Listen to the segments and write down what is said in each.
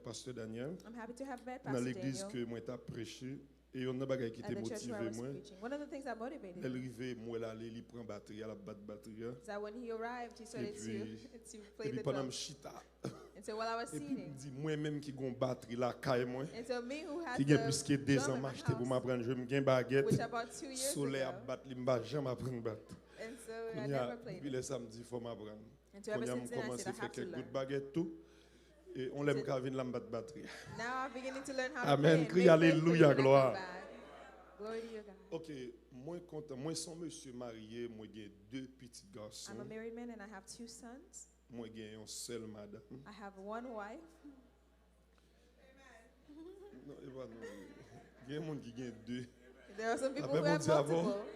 Pasteur Daniel I'm happy to have met dans Pastor l'église Daniel que moi t'ai prêché et on a bagay qui at t'a the church where I motivé was moi. preaching. One of the things that motivated Elle me arrivait moi l'aller, il prend batterie, elle a battre batterie. is that when he arrived, he started puis- to Et play puis the pendant drum. que chita, And so while I was et puis il singing, dit moi même qui gon batterie la caille moi. and so me who has Qui the gagne plus que 2 drum ans in my m'acheter pour house, m'apprendre je me gagne baguette. which about 2 years Soleil à ago, battre, il m'a jamais apprendre battre. and so I never played Puis it. les samedis faut m'apprendre. And so Quand ever il a since then, I commencé said à I faire have to quelques learn. gouttes baguettes tout et on l'aime qu'à venir la battre batterie. Now I'm beginning to learn how to Amen. play. and Crie make way for alléluia, you when I come gloire. back. Glory to you, God. OK, moi content, moi son monsieur marié, moi j'ai 2 petits garçons. I'm a married man and I have 2 sons. Moi j'ai une seule madame. I have 1 wife. Non, et voilà, non. Il y a des gens qui gagnent 2. There are some people Après, who bon have Dieu, avant, multiple.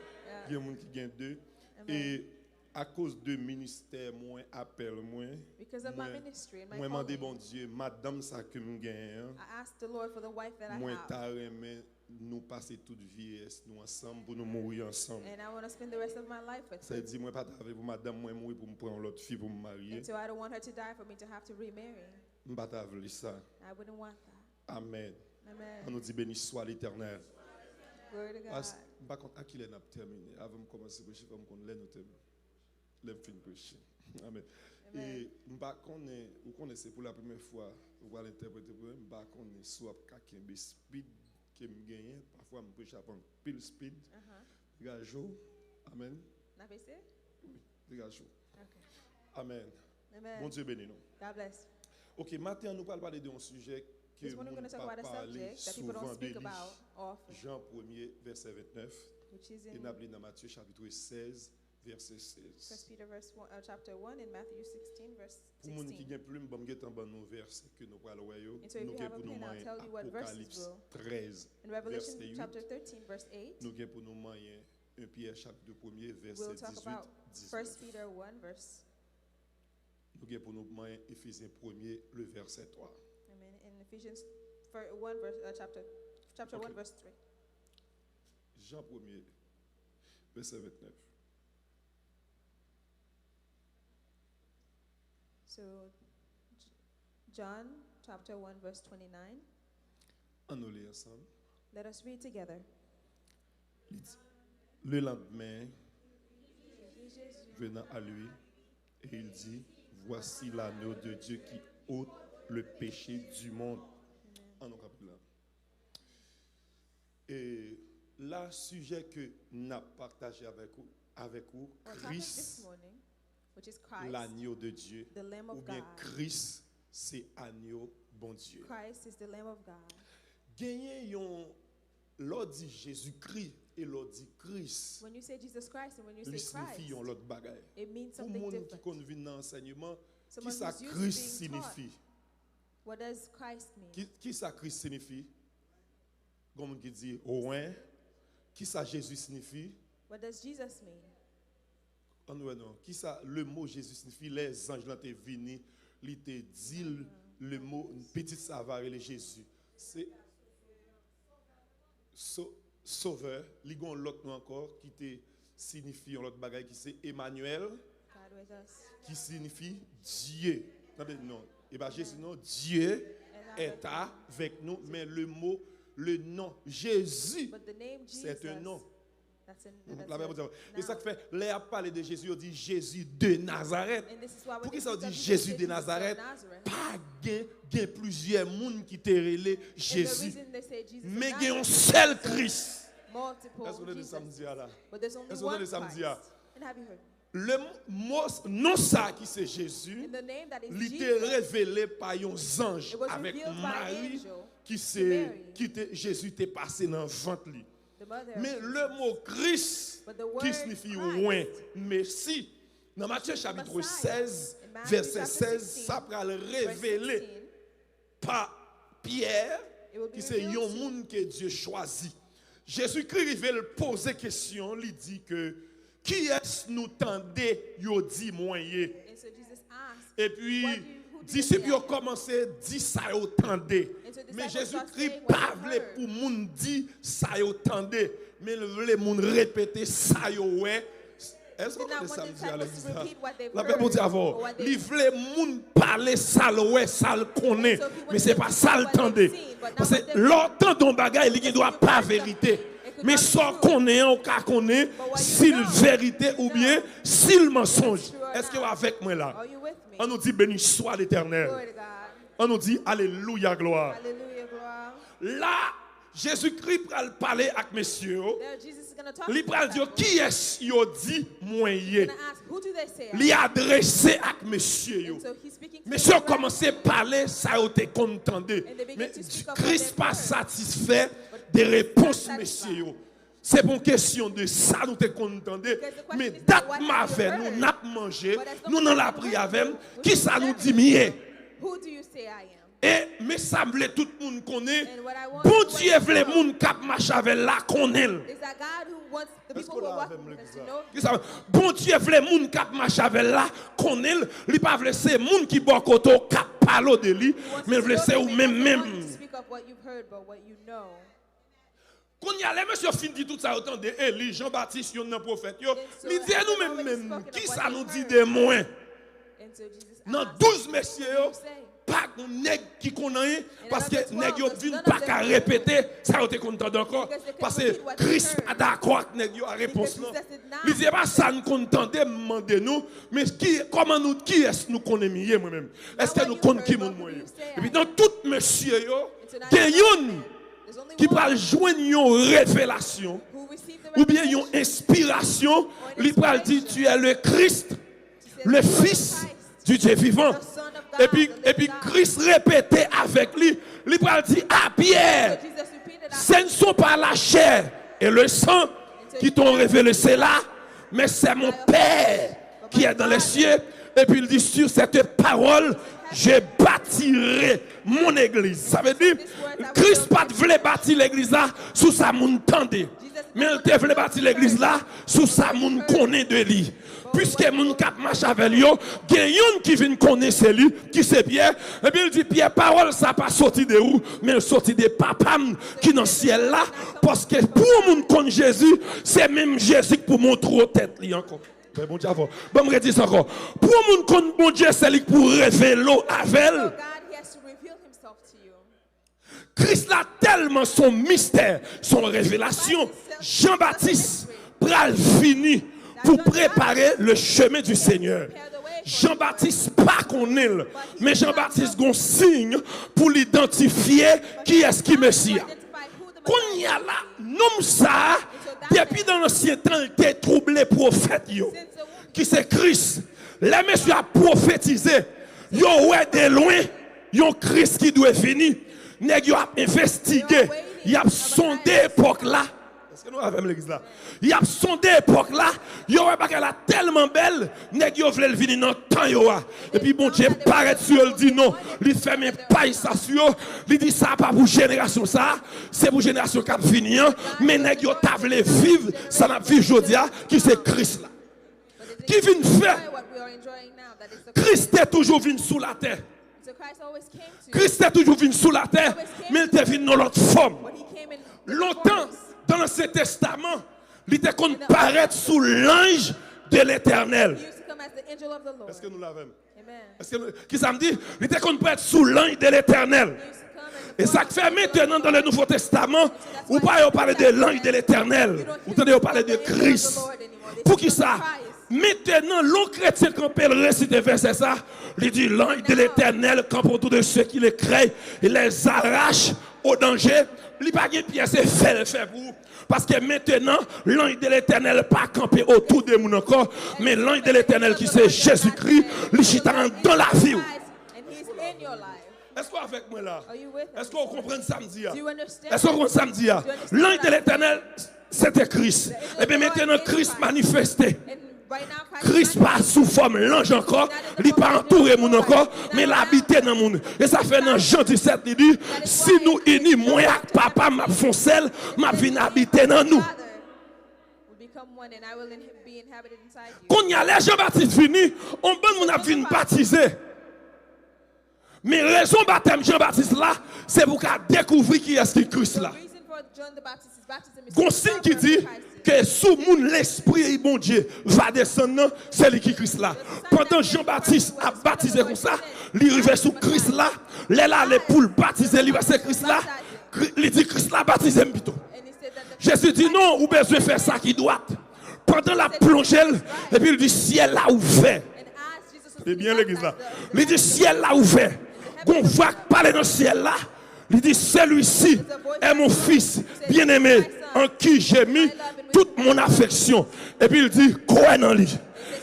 il y a des gens qui gagnent 2. Amen. Et à cause de ministère, moi appelle moi. Because of my moi- ministry and my Moi demandé calling, bon Dieu, madame ça que me gagne. I asked the Lord for the wife that I Moi have. t'a remis nous passer toute vieillesse nous ensemble pour nous mourir ensemble. And I want to spend the rest of my life with Ça her. dit moi pas avec vous madame moi mourir pour me prendre l'autre fille pour me marier. And so I don't want her to die for me to have to remarry. Je pas avec ça. I wouldn't want that. Amen. On Amen. nous dit béni soit l'Éternel. Glory to God. Par contre, à qui l'on a terminé avant de commencer à prêcher, comme qu'on l'a noté. L'on fin de prêcher. Amen. Amen. Et vous connaissez pour la première fois, vous allez interpréter pour moi, je connais soit quelqu'un speed qui me gagne, parfois je prêche avant pile speed. Dégagez. Amen. N'a pas essayé? Dégagez. Okay. Amen. Amen. Bon Dieu béni nous. God bless. OK, maintenant nous allons parler d'un sujet que This morning nous we're going to talk pas about a parler subject that people souvent don't speak de lui. about often, Jean 1er verset 29 which is et in nous allons dans Matthieu chapitre 16 verset 16. 1 Peter chapter 1 and Matthew 16 verse Pour les gens qui 16. ont plus, je vais vous donner nos versets que nous allons voir. And so if Nous you have a avons pour nous pen, I'll tell you what verses Apocalypse will. 13, In Revelation verset 8. chapter 13 verse 8, Nous avons pour nous 1 Pierre chapitre 1er verset we'll talk 18, about 1 19. Peter 1 verse, Nous avons pour nous Éphésiens 1er le verset 3. amen, in Ephesians 1 verse, chapter 1 Okay. verse 3. Jean 1er verset 29. So John chapter 1 verse 29. On nous lit ensemble. Let us read together. Il dit, le lendemain, venant à lui, et il dit, voici l'agneau de Dieu qui ôte le péché du monde. En nous rappelle là. Et là, sujet que nous avons partagé avec vous, Our topic this Christ, morning, which is Christ, l'agneau de Dieu, the Lamb ou of bien God. Christ, c'est agneau bon Dieu. Christ is the Lamb of God. Gagné yon, l'on dit Jésus-Christ et l'on dit Christ, When you say Jesus Christ and when you il say signifie Christ, yon l'autre bagaille. it means Pour something moun qui different. convient dans l'enseignement, qui Someone ça who's used to Christ being taught. signifie? What does Christ mean? Qui ça Christ signifie? Comme qui dit ouin. Qui ça Jésus signifie? What does Jesus mean? Oh non. Qui ça le mot Jésus signifie? Les anges là t'es venus, ils te dit le mot petit savare le Jésus. C'est sauveur. Li gon l'autre nom encore qui te signifie l'autre bagaille qui c'est Emmanuel, God with us. qui signifie Dieu. Attendez, non. Et bien Jésus non, Dieu est avec nous, mais le nom Jésus, But the name Jesus, c'est un nom. that's La Bible dit- a Et ça noun. fait, les a parlé de Jésus, on dit Jésus de Nazareth. And this is why when Pour qui they ça speak dit of Jésus Jesus, de Jesus Nazareth? Nazareth. Pas gain plusieurs monde qui te relé And the Jésus. reason they say Jesus of Mais il y a un Nazareth, seul Christ. multiple Est-ce qu'on est de Jesus. samedi là? But there's only Est-ce qu'on est one de samedi Christ. And have you heard? Le mot, non ça qui c'est Jésus, In the name that is il était Jesus, révélé par un ange it was avec revealed by an Marie angel qui to c'est Mary. Jésus était passé dans le ventre lui. the mother Mais of le mot Christ But the word qui signifie Christ, loin, merci. Dans Matthieu chapitre Messiah. 16, In Matthew verset chapter 16, 16, ça va le verse révéler 16, par Pierre, it will be qui c'est un revealed to- monde que Dieu choisit. Jésus-Christ il veut poser question, il dit que qui est-ce nous tendez, yo dit moyen. And so Jesus asked, Et puis, who do you disciples say I ont am? commencé à dire ça yo tendez. And so Mais disciples start Jésus-Christ saying what pas they voulait heard. pour moun dire ça yo tendez, mais le voulait moun répéter ça yo ouais. Est-ce qu'on did not peut want ça the me dire à disciples l'église to là? repeat what they've La heard paix pour dire or avant. what they Il voulait moun parler ça ouais ça le connaît. So he Mais wanted c'est them pas to ça say le what they've tendez. seen, but not Parce what que they've l'entend ton bagage il ne doit pas vérité. Mais sans connaît on ka connaît s'il vérité ou bien s'il mensonge. Est-ce que vous êtes avec moi là? Are you with me? On nous dit béni soit l'Éternel. Glory to God. On nous dit alléluia gloire. Hallelujah, gloire. Là Jésus-Christ va parler avec messieurs. There, Jesus is going to talk Il to va the dire disciples. qui est-ce yo dit moyen. He's going to ask, who do they say? I Li am? adressé avec monsieur yo. And so he's speaking to Monsieur them commencé à parler, ça a été contenté. Mais Christ pas satisfait des réponses, messieurs. Yo. C'est pour question de ça, nous te contenté. Mais date m'avait, nous n'a mangé, nous n'en la pris avec, qui ça nous dit mieux? Who do you say I am? Et mais ça voulait tout le monde connaît. And what I want Bon to Dieu voulait monde cap marcher avec la connaît. is that God who wants the people who are walking with us to know Qui ça? Bon Dieu voulait monde cap marcher avec la connaît, il pas voulait c'est monde qui boit koto cap parler de lui, mais voulait c'est ou même. speak of what you've heard, but what you know. Quand y a les monsieur fin dit tout ça autant de Élie, Jean-Baptiste, yon nan prophète yo, il dit nous même qui ça nous dit de moins. And so Jesus Dans asked, 12 messieurs yo, say? pas de nèg qui connaît parce que nèg yo vinn pas qu'à répéter, ça a été content encore parce que Christ pas d'accord avec nèg yo à réponse non. Il dit pas ça nous content demander nous, mais qui est-ce nous connaît mieux moi-même. Est-ce que nous connaissons qui mon moyen? Et puis dans tout monsieur yo, gayon There's only qui one va joindre une révélation who received the ou bien une revelation. inspiration, il va dire tu es le Christ, le Fils du Dieu vivant. Et puis Christ répétait avec lui, il va dire à Pierre, Jesus repeated ce ne sont pas la chair et le sang qui t'ont révélé cela, mais c'est mon Père qui est dans les cieux. Et puis il dit sur cette parole, je bâtirai mon église. Ça veut dire, Christ pas voulait bâtir l'église là sous sa moun tendait. Mais il te voulait bâtir l'église là sous sa moun connaît de lui. Puisque moun kap marche avec lui, il y a yon qui vient connaître lui, qui c'est Pierre. Et puis il dit Pierre, parole ça pas sorti de où, mais sorti de papam qui dans le ciel là. Parce que pour moun connaître Jésus, c'est même Jésus pour montrer aux têtes lui encore. Mais bon Dieu, bon me redis encore. Pour moun connaître bon Dieu, c'est lui pour révéler avec. So God, he has to reveal himself to you. Christ a tellement son mystère, son révélation. Jean-Baptiste pral fini pour préparer le chemin du Seigneur. Jean-Baptiste pas qu'on est, mais Jean-Baptiste gon signe pour l'identifier qui est-ce qui Messie. Qu'on y a là, nom ça, depuis dans l'ancien temps, il était troublé prophète yo, qui c'est Christ. Les messieurs a prophétisé, yo ouais de loin, yon Christ qui doit venir. Nèg yo a investigué, il a sondé époque là. Est-ce que nous avons l'église là? Il a sondé époque là, yo ouais parce qu'elle a tellement belle, nèg yo vle venir dans temps yo a. Et puis bon Dieu paraît sur il dit non, il fait même pas ça sur, il dit ça pas pour génération ça, c'est pour génération qui venir, mais nèg yo ta vle vivre, ça n'a vivre jodia qui c'est Christ là. Qui vient faire? What we are enjoying now, that is the Christ est toujours venu sous la terre. So Christ always came to you. Christ est toujours venu sous la terre, mais il est venu dans l'autre forme. When he came in Longtemps, dans l'Ancien Testament, il était qu'on paraît sous l'ange de l'Éternel. he used to come as the angel of the Lord. Est-ce que nous l'avons? Amen. Est-ce que qui ça me dit? Il était qu'on paraît sous l'ange de l'Éternel. He used to come as Et ça fait maintenant dans le Nouveau Testament, ou pas parler de l'ange de l'Éternel, ou tenez parler de Christ. Pour qui ça? Maintenant, l'on chrétien quand il récite verset ça, il dit l'ange de l'Éternel campe autour de ceux qui les créent, il les arrache au danger. Il n'y a pas de pièce fait pour vous. Parce que maintenant, l'ange de l'Éternel pas camper autour de nous encore, mais l'ange de l'Éternel qui c'est Jésus-Christ, il chita dans la vie. And he's in your life. Est-ce qu'on est avec moi là? Are you with us? Est-ce qu'on comprend samedi? Do you understand? Est-ce qu'on comprend samedi? L'ange de l'Éternel, c'était Christ. Et bien maintenant, Christ manifesté. And right now, Christ pas sous forme l'ange encore, il pas entouré mon encore, mais l'habité dans mon. Et ça fait dans Jean 17, il dit, si nous unis, moi et papa m'a foncel, m'a vient habiter dans nous. Father will become one, and I will be inhabited inside you. Quand il y a les Jean-Baptiste fini, on bon mon a venu baptiser. Mais raison baptême Jean-Baptiste là, c'est pour qu'à découvrir qui est-ce qui Christ là. The reason for John the Baptist's baptism is Gon to signe discover qui dit, who Christ is. que sous moun l'esprit bon Dieu va descendre, c'est lui qui Christ là. Pendant Jean-Baptiste a baptisé comme ça, il arrive sous Christ là, là les pour le baptiser, il va c'est Christ là, il dit Christ là baptisé plutôt. Jésus dit non, ou besoin faire ça qui doit. Pendant la plongée, et puis il dit ciel là ouvert. C'est bien l'église là. Il dit ciel là ouvert. Qu'on voit parler dans le ciel là. Il dit celui-ci est mon fils bien-aimé en qui j'ai mis toute mon affection. Et puis il dit quoi dans lui.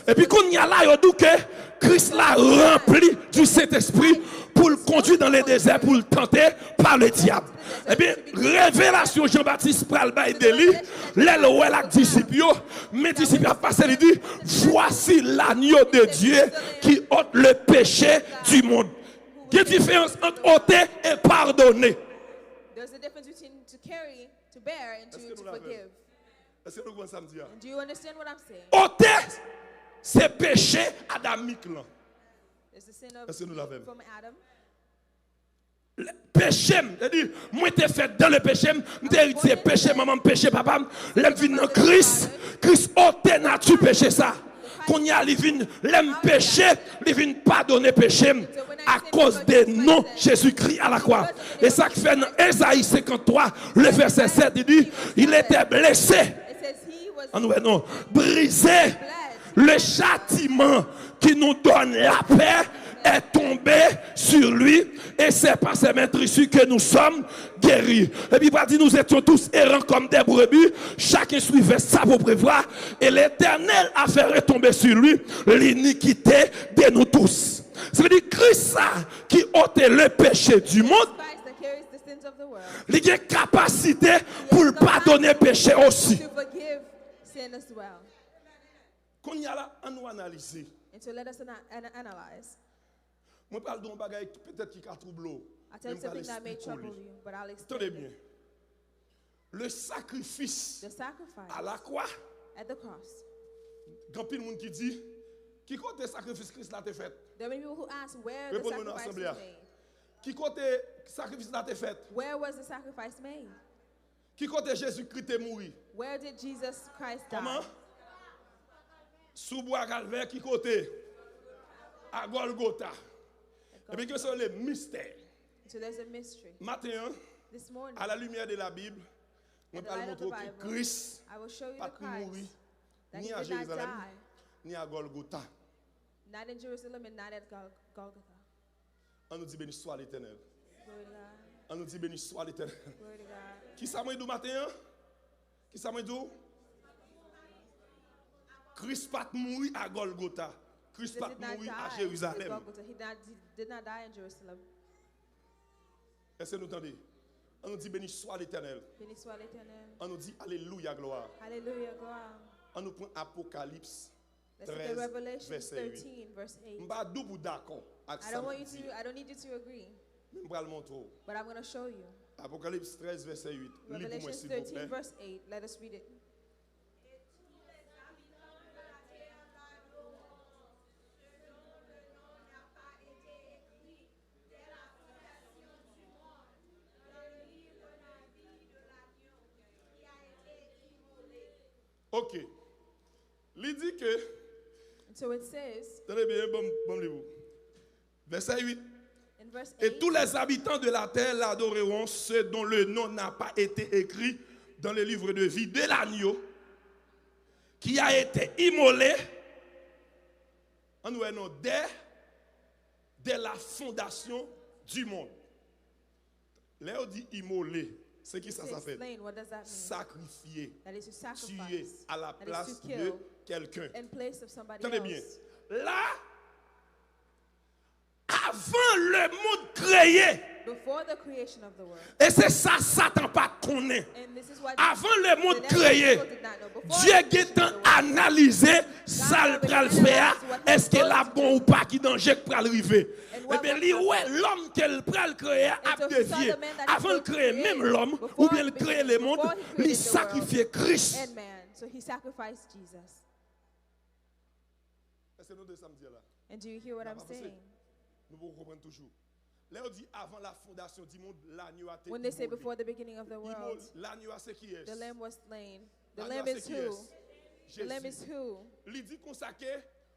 Et puis quand il y a là, il dit que Christ l'a rempli du Saint-Esprit pour le conduire dans les déserts, pour le tenter par le diable. Eh bien, révélation Jean-Baptiste pral bay Deli, l'elle ou la disciple, mes disciples a passé, il dit, voici l'agneau de Dieu qui ôte le péché du monde. Il y a une différence entre ôter et pardonner. There's a difference between to carry, to bear, and to forgive. Est-ce que nous comprenons ça? Do you understand what I'm saying? Ôter, c'est péché adamique là. It's the sin Est-ce que nous l'avons? from Adam. Le péché, c'est-à-dire, moi t'ai fait dans le péché, m'ai hérité péché, maman péché, papa, l'aime vient dans Christ, Christ ôte nature péché ça. Qu'on y a, l'aime péché, il vient pardonner péché à cause des noms Jésus-Christ à la croix. Et ça qui fait dans Ésaïe 53, le verset 7, il dit, il était blessé, non, brisé, le châtiment qui nous donne la paix est tombé sur lui et c'est par ses meurtrissures que nous sommes guéris. Et puis il dit nous étions tous errants comme des brebis, chacun suivait sa propre voie et l'Éternel a fait retomber sur lui l'iniquité de nous tous. Ça veut dire Christ qui ôtait le péché du monde, il a une capacité pour pardonner le péché aussi. Qu'on y a là, on nous analyse. And so let us analyze. Moi, parle d'un bagage peut-être qui a troublé. I'll tell you something that may trouble you, but I'll explain. Tenez bien. Le sacrifice The sacrifice à la croix. at the cross. Grand pile monde qui dit, qui côté sacrifice Christ l'a fait? There are many people who ask where the Répondez-moi dans sacrifice l'assemblée. was made. Qui côté sacrifice l'a fait? Where was the sacrifice made? Qui côté Jésus-Christ est mort? Where did Jesus Christ die? Comment? Sous bois calvaire qui côté? À Golgotha. Et bien que ce sont les mystères. So there's a mystery. Matin, This morning, à la lumière de la Bible, on at the va light of the montrer que Bible, Christ I will show you pas the mourir Christ that ni he à did not Jérusalem die, ni à Golgotha. not in Jerusalem and not at Golgotha. On nous dit béni soit l'Éternel. Glory to God. On nous dit béni soit l'Éternel. Glory to God. Qui ça m'a dit matin? Qui ça m'a dit? Christ pas mourir à Golgotha. Christ Jesus pas did not mourir à die at Jérusalem. Golgotha. He did not die in Jerusalem. Est-ce que nous entendez? On nous dit béni soit l'Éternel. Béni soit l'Éternel. On nous dit alléluia gloire. Hallelujah, gloire. On nous prend Apocalypse Let's look 13 at Revelation verset 8. 13, verse 8. M'ba double d'accord avec I ça. don't need you to agree, M'ba le montrer. but I'm going to show you. Apocalypse 13 verset 8. Lis pour moi Revelation s'il vous 13, plaît. verse 8. Let us read it. OK. Il dit que, And so it says tenez bien, bon livre. Verset 8. in verse Et 8, tous les habitants de la terre l'adoreront, ceux dont le nom n'a pas été écrit dans le livre de vie de l'agneau, qui a été immolé en nous dès la fondation du monde. Là, on dit immolé. C'est qui ça to s'appelle? explain what does that mean? Sacrifié, That is to tué sacrifice à la That is place to de kill quelqu'un. in place of somebody Tenez bien. else. Là, avant le monde créé, Before the creation of the world. et c'est ça Satan pas connaît. And this is what Avant le monde the créé, people did not know. Before Dieu the qui creation of the est world, analysé ça le pral faire, est-ce qu'elle a bon ou pas qui danger pral arriver. Eh bien, l'homme qu'elle pral créer a dévié. Avant de créer même l'homme ou bien de créer le monde, il sacrifiait Christ. and man. So he sacrificed Jesus. Est-ce que nous deux samedi là? And do you hear what I'm saying? Nous vous comprenons toujours. Là, on dit avant la fondation du monde, l'agneau a été When they say immolé. before the beginning of the world, L'agneau, c'est qui est? the lamb was slain. The L'agneau, lamb c'est is qui who? est? The lamb Jésus. is who? Il dit qu'on s'aque,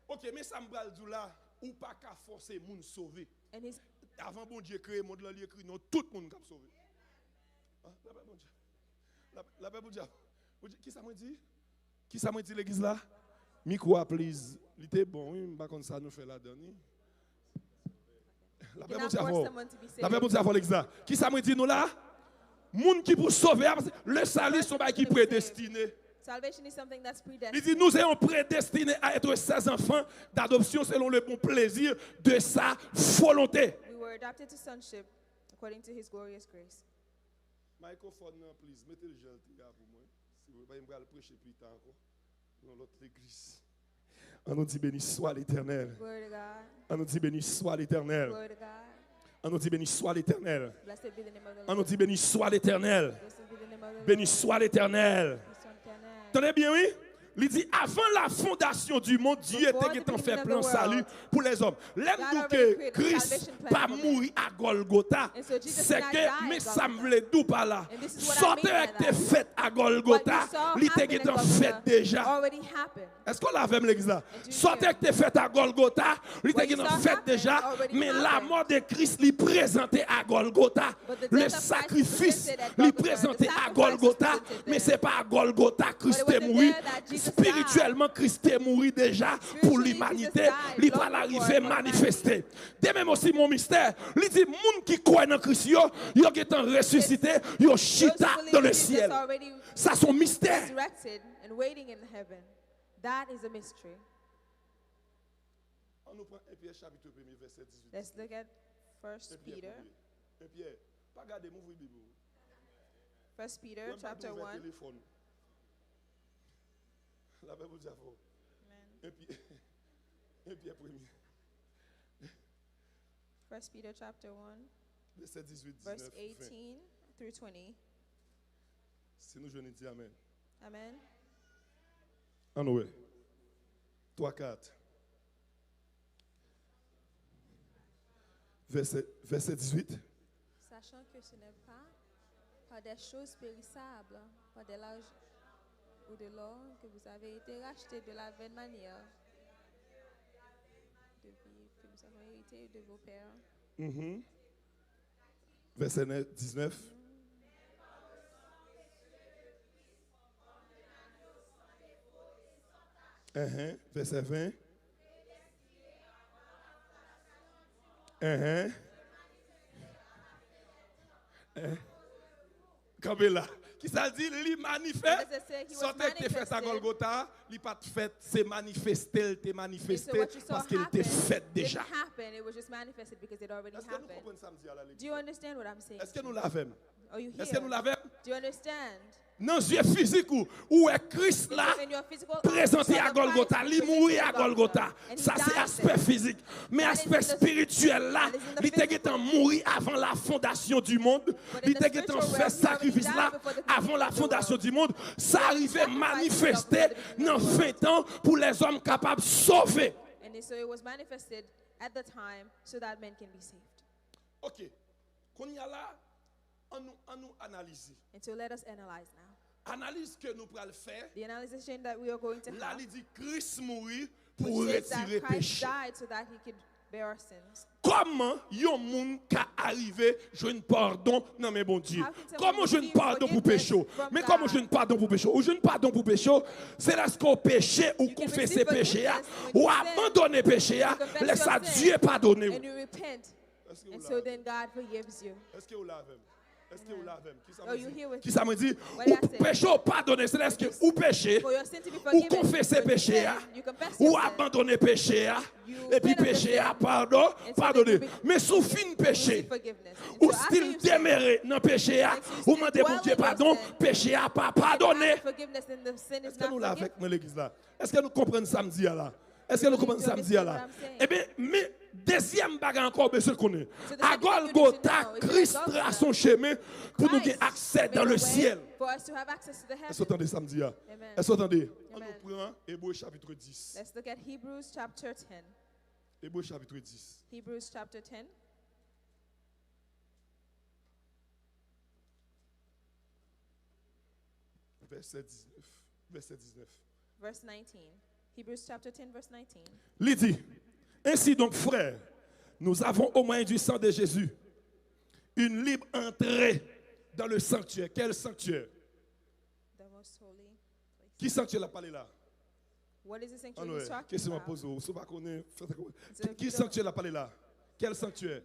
ok, mais ça me bral du là, ou pas qu'à forcer moun sauver. And he's Avant bon Dieu créé le monde, là, il écrit non, tout le monde qui a sauvé. Hein? La paix bon Dieu. La paix bon Dieu. Qui ça m'a dit? Qui ça m'a dit l'église là? Micro, please. Il était bon, oui, mais par contre ça nous fait la dernière. La paix bon Dieu avant. La paix bon Dieu avant l'église là. Qui ça m'a dit nous là? Moun qui pour sauver, le salut sont pas qui prédestiné. salvation is something that's Il predestined. dit, nous sommes prédestinés à être ses enfants d'adoption selon le bon plaisir de sa volonté. We were adopted to sonship according to his glorious grace. Microphone, please, mettez le gel pour moi. Si vous voulez pas, je vais prêcher plus tard encore dans l'autre église. On nous dit béni soit l'Éternel. Glory to God. On nous dit béni soit l'Éternel. Glory to God. On nous dit béni soit l'Éternel. Blessed be the name of the On Lord. nous dit béni soit l'Éternel. Blessed be the name of the Béni Lord. soit l'Éternel. Peace on Canaan. Tenez bien, oui? Il dit, avant la fondation du monde, Dieu était en fait plan salut pour les hommes. L'aime nous que Christ pas mourir à Golgotha. C'est que, mais ça me voulait d'où par là. Sortez avec tes fêtes à Golgotha, il était en fait déjà. Already happened. Est-ce qu'on l'avait même l'église là? Sortez avec tes fêtes à Golgotha, il était en fait déjà. Mais la mort de Christ, il présentait à Golgotha. Le sacrifice, il présentait à Golgotha. Mais ce n'est pas à Golgotha que Christ est mort. Spirituellement, Christ est mort déjà pour l'humanité. Il va l'arriver manifester. De même aussi mon mystère, il dit, moun qui croit dans Christ, yo sont ressuscité, yo chita dans le ciel. Ça son mystère. Resurrected and waiting in heaven. That is a mystery. On nous prend 1 Pierre chapitre 1 verset 18. Let's look at 1 Peter. 1 Pierre, pas garder mon Bible. 1 Peter chapter 1. La Bible dit avant. Amen. 1 Pierre premier. 1 Peter chapter 1, Verset 18, 19, verse 20. 18 through 20. Si nous je ne dis Amen. Amen. En ouais. 3, 4. Verset 18. Sachant que ce n'est pas par des choses périssables, par de l'argent ou de l'or que vous avez été rachetés de la vaine manière de vie que nous avons hérité de vos pères. Verset 19. Verset 20. Campez là. Qui ça dit, il manifeste. Sortez que tu fait à Golgotha, il pas fait, c'est manifesté, il t'est manifesté parce qu'il était fait déjà. It was just manifested because it already Est-ce que nous happened. comprenons samedi à la Do you understand what I'm saying? Est-ce que nous l'avons? Are you Est-ce que nous here? l'avons? Do you understand? Dans les yeux physiques où est Christ là, In your physical présenté eyes, à Golgotha, il mourit à Golgotha. Ça c'est aspect physique. Mais aspect spirituel là, il était en mourir avant la fondation du monde. Il était en fait sacrifice là avant la fondation du monde. Ça arrivait manifesté dans 20 ans pour les hommes capables de sauver. And so it was manifested at the time so that men can be saved. OK. Qu'on y a là, on nous analyse. And so let us analyze now. Analyse que nous pourrons faire. The analysis that we are going to Là, have, il dit Christ mourit pour which is that retirer Christ péché. died so that he could bear our sins. Comment yon moun ka arrivé joindre pardon non mais bon Dieu. Comment joindre pardon pour péché? Mais comment joindre pardon pour péché? Ou joindre pardon pour péché, c'est lorsqu'on péché ou confesser péché ou abandonner péché, laisse ça Dieu pardonner. And you repent. And so then God forgives you. Est-ce que vous l'avez? Est-ce que vous l'avez? Oh, you here with Qui ça me dit? What did I Ou say? péché ou pardonner, c'est lorsque ou péché For your sin to be ou forgiven, confesser you péché repent, you confess ou your sin, abandonner péché You et puis repent of the péché sin, pardon, so pardonner. then you Mais sous fin you péché receive forgiveness. And ou so after style you sin, déméré dans péché ou demander bon Dieu pardon, péché a pas pardonné. forgiveness and the sin is Est-ce que nous not l'avons forgiven. avec moi l'église là? Est-ce que nous comprenons samedi là? Est-ce que nous comprenons samedi là? Eh bien, mais deuxième bagarre encore besoin de connaître. À Golgotha, Christ a son chemin pour nous avoir accès dans le ciel. For us to have access to the Est-ce que heaven. vous entendez samedi là? Amen. Est-ce que vous entendez? On Amen. nous prend Hébreux chapitre 10. Let's look at Hebrews chapter 10. Hébreux chapitre 10. Hebrews chapter 10. verset 19. Verset 19. Verse 19. Hebrews chapter 10, verse 19. Il dit, ainsi donc, frères, nous avons au moyen du sang de Jésus une libre entrée dans le sanctuaire. Quel sanctuaire? The most holy place. Qui sanctuaire la parlé là? What is the Ah sanctuary non, he's talking question à about? poser. Qui sanctuaire la parlé là? Quel sanctuaire?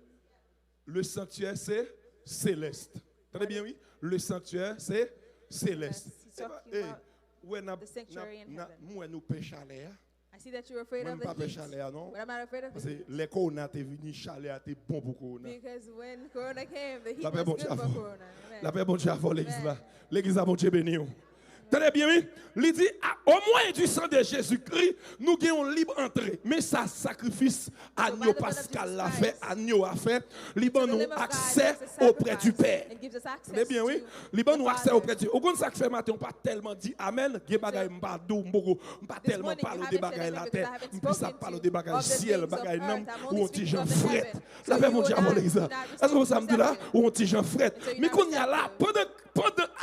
Le sanctuaire c'est céleste. Entendez bien, oui? Le sanctuaire c'est céleste. He's talking about the sanctuary in heaven. Moi, nous pêchons à l'air. I see that you're afraid Moi, of je ne the pas heat. chalet, non? But I'm not afraid of Parce the que heat. les corona t'es venu chalet, t'es bon pour corona. Because when Corona came, the heat La paix was bon good Dieu for avant. Corona. Amen. La paix bon Dieu avant l'église là. L'église a bon Dieu béni. Tenez bien, oui. Il dit, au moins du sang de Jésus-Christ, nous gagnons libre entrée. Mais ça, sacrifice, agneau pascal l'a fait, agneau a fait. Liban nous accès auprès du Père. Tenez bien, oui. Liban nous accès auprès du Père. Au contraire, ça fait matin, on pas tellement dit Amen. Gé bagay m'badou, m'bogo. M'pas tellement parler des bagailles la terre. M'pas ça parler des bagailles ciel, bagailles nam, ou on tige en fret. La paix mon Dieu avant l'église là. Est-ce que vous savez là, ou on tige en fret. Mais qu'on y a là, pendant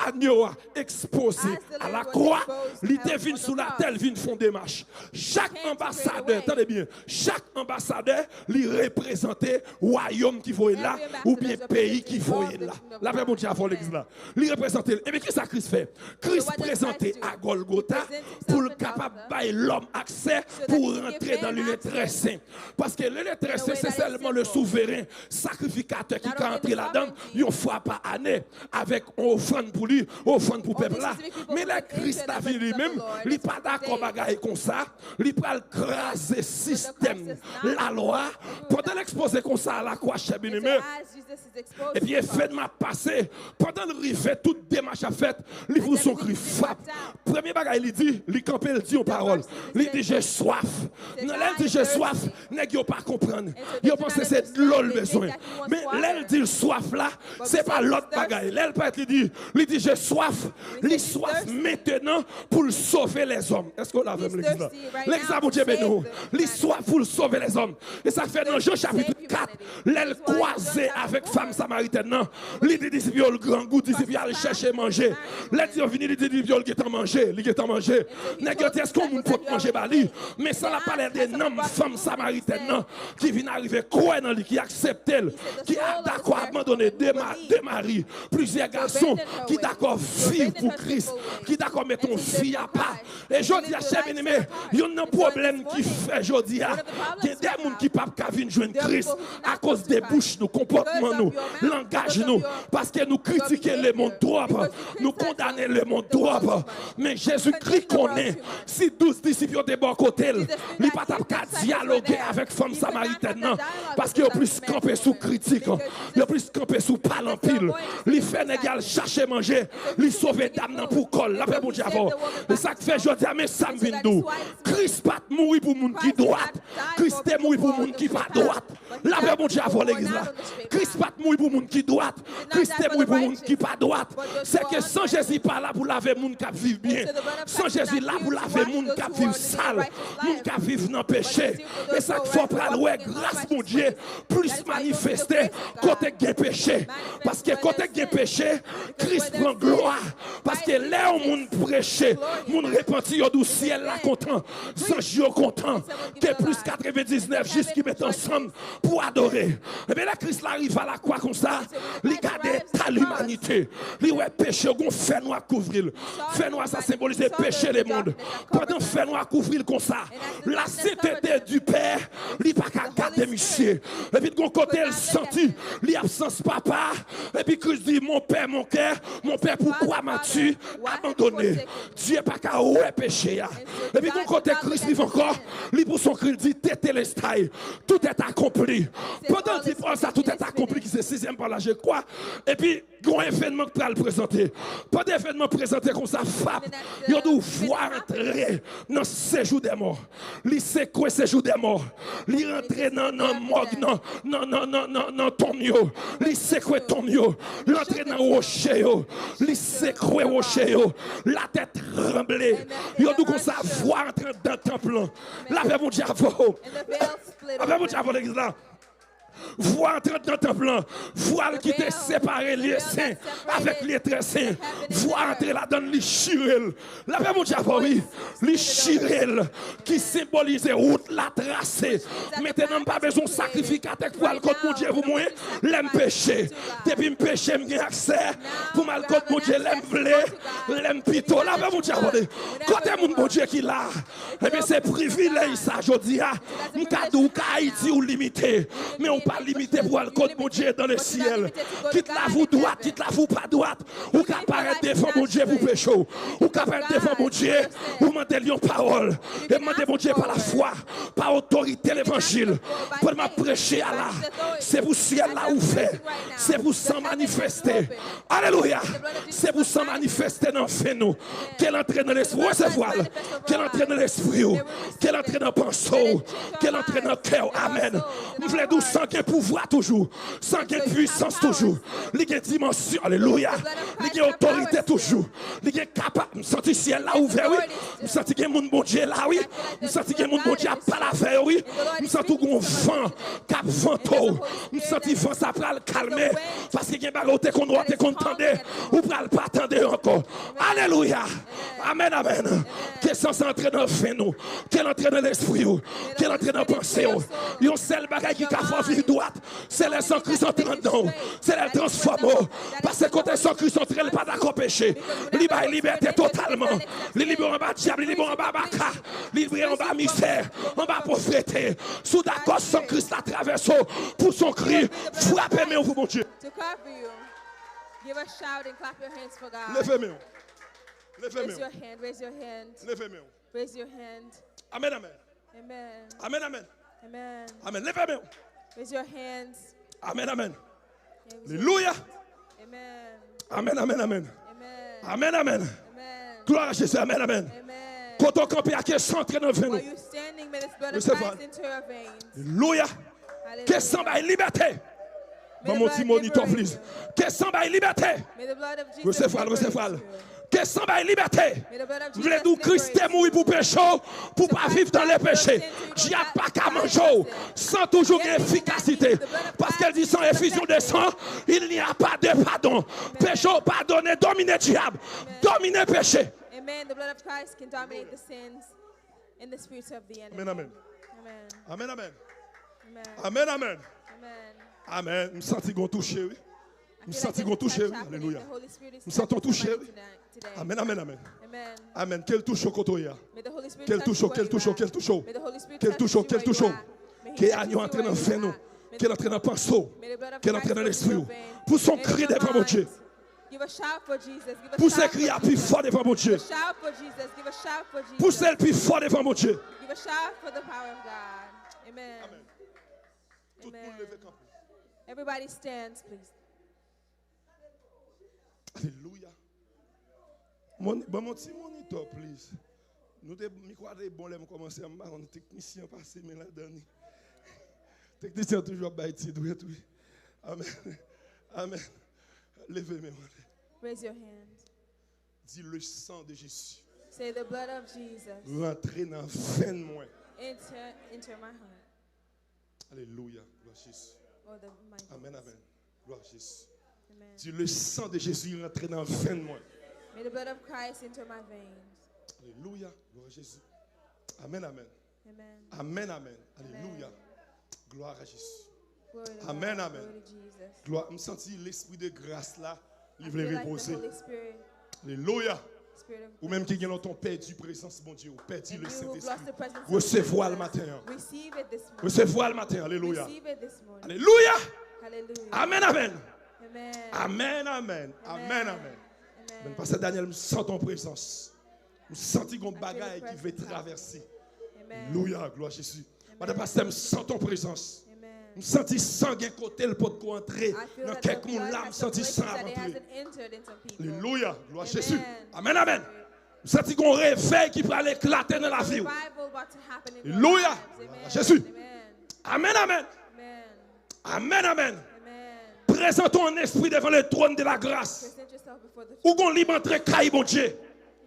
agneau exposé à la croix, il devine sous la terre, vient font des marches. Chaque ambassadeur, attendez bien, chaque ambassadeur, il représentait royaume qui voyait là, ou bien pays qui voyait là. La paix mon Dieu avant l'église là. Il représentait. Et bien, qu'est-ce que Christ fait? Christ présentait à Golgotha pour le capable de l'homme accès pour rentrer dans le lieu très saint. Parce que le lieu très saint, c'est seulement le souverain sacrificateur qui peut entrer là-dedans une fois par année avec offrande pour lui, offrande pour le peuple là. Mais le Christ a vu lui-même, il n'est pas d'accord bagaille comme ça, il va craser le système, la loi, pendant l'exposer comme ça à la croix, cher bien-aimé. Et puis, il fait de ma passé, pendant le rivet, toute démarche à fait, il vous son cri frappe. Premier bagaille, il dit, il campe, il dit aux paroles, il dit j'ai soif. Non, il dit j'ai soif, n'est-ce pas comprendre. Il pense que c'est de l'eau le besoin. Mais l'elle dit soif là, c'est pas l'autre bagaille. L'elle peut être, il dit j'ai soif, il soif maintenant pour sauver les hommes. Est-ce qu'on l'a vu l'église là? L'église a Dieu béni. Il soif pour sauver les hommes. Et ça fait dans Jean chapitre 4, l'elle croisée avec femme samaritaine. Il dit disciple le grand goût, disciple aller chercher manger. L'elle dit vini, il dit disciple qui est en manger, il est en manger. N'est-ce est-ce qu'on peut manger bali? Mais ça n'a pas l'air des noms femmes samaritaines qui viennent arriver quoi dans lui, qui acceptent elle, qui a d'accord abandonner deux maris, plusieurs garçons qui d'accord vivre pour Christ, qui d'accord mettre ton fille à part. Et je dis à cher bien-aimé, il y a un problème qui fait aujourd'hui. Il y a des gens qui ne peuvent pas venir joindre Christ à cause des bouches, nos comportements, nous, langage, nous, parce que nous critiquons le monde droit, nous condamnons le monde droit. Mais Jésus-Christ connaît, si 12 disciples de bon côté, il ne peut pas dialoguer avec femme samaritaine, parce qu'il y a plus campé sous critique, il y a plus campé sous parlant pile, il fait négal chercher manger, il sauve dame pour col, la paix pour diable. Et ça fait je dis mais ça me vient d'où? Christ pas mourir pour monde qui droite, Christ est mourir pour monde qui pas droite. La paix pour diable l'église là. Christ pas mourir pour monde qui droite, Christ est mourir pour monde qui pas droite. C'est que sans Jésus pas là pour laver monde qui vivent bien. Sans Jésus là pour laver monde qui vivent sale, monde qui vivent dans péché. Et ça faut prendre ouais grâce mon Dieu plus manifester côté gain péché parce que côté gain péché Christ prend gloire parce que là où monde prêcher monde repenti au ciel là content anges content que plus 99 juste qui mettent ensemble pour adorer. Et bien là Christ arrive à la croix comme ça, il garde ta l'humanité, il ouais péché gon fait noir couvrir. Fait noir ça symbolise péché des mondes. Pendant fait noir couvrir comme ça, la sainteté du Père, il pas qu'à garder monsieur. Et puis de mon côté elle sentit l'absence papa et puis Christ dit mon père mon cœur, mon père pourquoi m'as-tu abandonné? Dieu pas qu'à ouais péché. Et puis de mon côté Christ vit encore, lui pour son cri dit tétélestai, tout est accompli. Pendant qu'il pense ça tout est accompli qui c'est sixième par là je crois. Et puis grand événement que tu as le présenter. Pas d'événement présenté comme ça frappe. Il doit voir entrer dans le séjour des morts. Il sait quoi séjour des morts. Il rentre dans le morgue, non tomio. Il sait quoi tomio. Il rentre dans le rocher. Il sait quoi rocher. La tête tremblée. Il doit comme ça voir entrer dans le temple. La paix mon diable. La paix mon diable l'église là. voile entrer dans le temple, voile qui te séparé les saints avec les très saints, voile entrer là-dedans, les chirel. La paix, mon Dieu, oui, les chirel qui symbolise route, la tracée. Maintenant, pas besoin de sacrificateur pour aller contre mon Dieu, pour moi, l'aime péché. Depuis me péché, j'ai accès pour mal contre mon Dieu, l'aime vlé, l'aime pito. La paix, mon Dieu, côté mon Dieu qui là, eh bien, c'est privilège ça, je dis, m'kadou, Haïti ou limité, mais on pas limité pour aller contre mon Dieu dans le ciel. Quitte la vous droite, quitte la vous pas droite, ou qu'à paraître devant mon Dieu pour péché, ou qu'à paraître devant mon Dieu, ou demander une parole, et demander mon Dieu par la foi, par autorité l'évangile, pour m'a prêcher à là. C'est pour ciel là où fait, c'est pour s'en manifester. Alléluia. C'est pour s'en manifester dans fait nous. Qu'elle entre dans l'esprit, recevoir, qu'elle entre dans l'esprit, qu'elle entre dans le pensée, qu'elle entre dans le cœur. Amen. Nous voulons nous sans qu'il pouvoir toujours, sans qu'il puissance toujours, il y a dimension. Alléluia. Il y a autorité toujours. Il y a capable. Je sens ciel là ouvert, oui. Je sens qu'il y a mon bon Dieu là, oui. Je sens qu'il y a mon bon Dieu à pas la faire, oui. Je sens tout un vent, cap vento. Je sens qu'il vent ça va le calmer. Parce qu'il y a des bagages qu'on doit te contenter. Ou pas le pas attendre encore. Alléluia. Amen, amen. Qu'elle s'en entre dans le fait nous. Qu'elle entre dans l'esprit, qu'elle entre dans la pensée. Il y a un seul bagage qui a fait vie droite. C'est les sang Christ entrant dedans. C'est les transformés. Parce que quand les sang Christ entrant, il n'est pas d'accord péché. Il libère liberté totalement. Il libère en bas diable, il libère en bas baka. Il libère en bas mystère, en bas pauvreté. Sous d'accord, sang Christ la traverse pour son cri. Frappez-moi pour mon Dieu. Give a shout and clap your hands for God. Levez-moi. Raise your hand, raise your hand. Levez-moi. Raise your hand. Amen, amen. Amen. Amen, amen. Amen. Amen. Levez-moi. Raise your hands. Amen, amen. Alléluia. Amen. Amen, amen, amen. Amen. Amen, amen. Amen. Gloire à Jésus. Amen, amen. Amen. Quand on campe à qui centre dans While nous. you're standing, may this blood of Recevez. Christ into your veins. Alléluia. Que sans bail liberté. Dans mon petit moniteur, please. Que sans bail liberté. May the blood of Jesus Recevez, recevez. Que sans bail liberté. May the blood of Vous voulez Jesus nous Christ est mort pour péché, pour pas vivre dans les péchés. Il n'y a pas qu'à manger sans toujours efficacité. Parce qu'elle dit sans effusion de sang, il n'y a pas de pardon. Péché pardonné, dominer diable, dominer péché. Amen. The blood of Christ can dominate the sins and the spirits of the enemy. Amen, amen. Amen. Amen, amen. Amen. Amen, amen. Amen. Amen. Je me sens qu'on touche, oui. Je me sens qu'on touche, oui. Alléluia. Je me sens qu'on touche, oui. Amen, amen, amen. Amen. Amen. Quel touche au côté. May the Holy Spirit Quel touch touche, you quel where touche, you are. quel touche. May the Holy Spirit Quel touch touche, you quel where you touche. are. May he Qui est touch agneau you entré where dans le you fait nous. are. May Qui est the entré dans le pinceau. blood of Qui est Christ entré dans flow l'esprit. through your veins. Pour son May cri your devant mon Dieu. minds. Give a shout for Jesus. Give a Pour shout ses cris for à plus Jesus. fort devant mon Dieu. Shout for Jesus. Give a shout for Jesus. Pour celle plus fort devant mon Dieu. Give a shout for the power of God. Amen. Amen. Tout le monde lève camp. Everybody stands, please. Alléluia. Mon petit moniteur, please. Nous avons bon là, commencer à me on technicien passé, mais la dernière. Technicien toujours bâti, oui. Amen. Amen. Levez-moi. Raise your hand. Dis le sang de Jésus. Say the blood of Jesus. Rentrez dans fin de moi. Enter my heart. Alléluia. Gloire à Jésus. Or the my Amen, amen. Gloire à Jésus. Amen. Dis le sang de Jésus rentrez dans fin de moi. May the blood of Christ enter my veins. Alléluia. Gloire à Jésus. Amen, amen. Amen. Amen, amen. Alléluia. Gloire à Jésus. Glory to Amen, God. amen. Glory to Jesus. Gloire. Je sens l'esprit de grâce là. I Il voulait feel like the reposer. Holy Spirit, Alléluia. Spirit of Ou même qui ont ton perdu présence, mon Dieu. Ou perdu and le you who've lost Saint-Esprit. the presence of Recevoir le Jesus, matin. receive it this morning. Recevoir le matin. Alléluia. Receive it this morning. Alléluia. Hallelujah. Amen, amen. Amen. Amen, amen. Amen, amen. Ben, Pasteur Daniel, je sens ton présence. Je sens ton bagaille qui veut traverser. Amen. Alléluia, gloire à Jésus. Madame Pasteur, je sens ton présence. Amen. Je sens sang qui côté le pot pour entrer. I feel Dans that quelques the monde blood là, je has some sens places sang that it rentrer. hasn't entered in some people. Alléluia, gloire à Amen. Jésus. Amen, amen. Je sens qu'on réveil qui peut aller éclater dans la vie. Revival about to happen in your Alléluia. lives. Amen. Jésus. Amen. Amen, amen. Amen. Amen, amen. Amen. Présentons un esprit devant le trône de la grâce. Present yourself before the Où qu'on libre entrer caille, mon Dieu.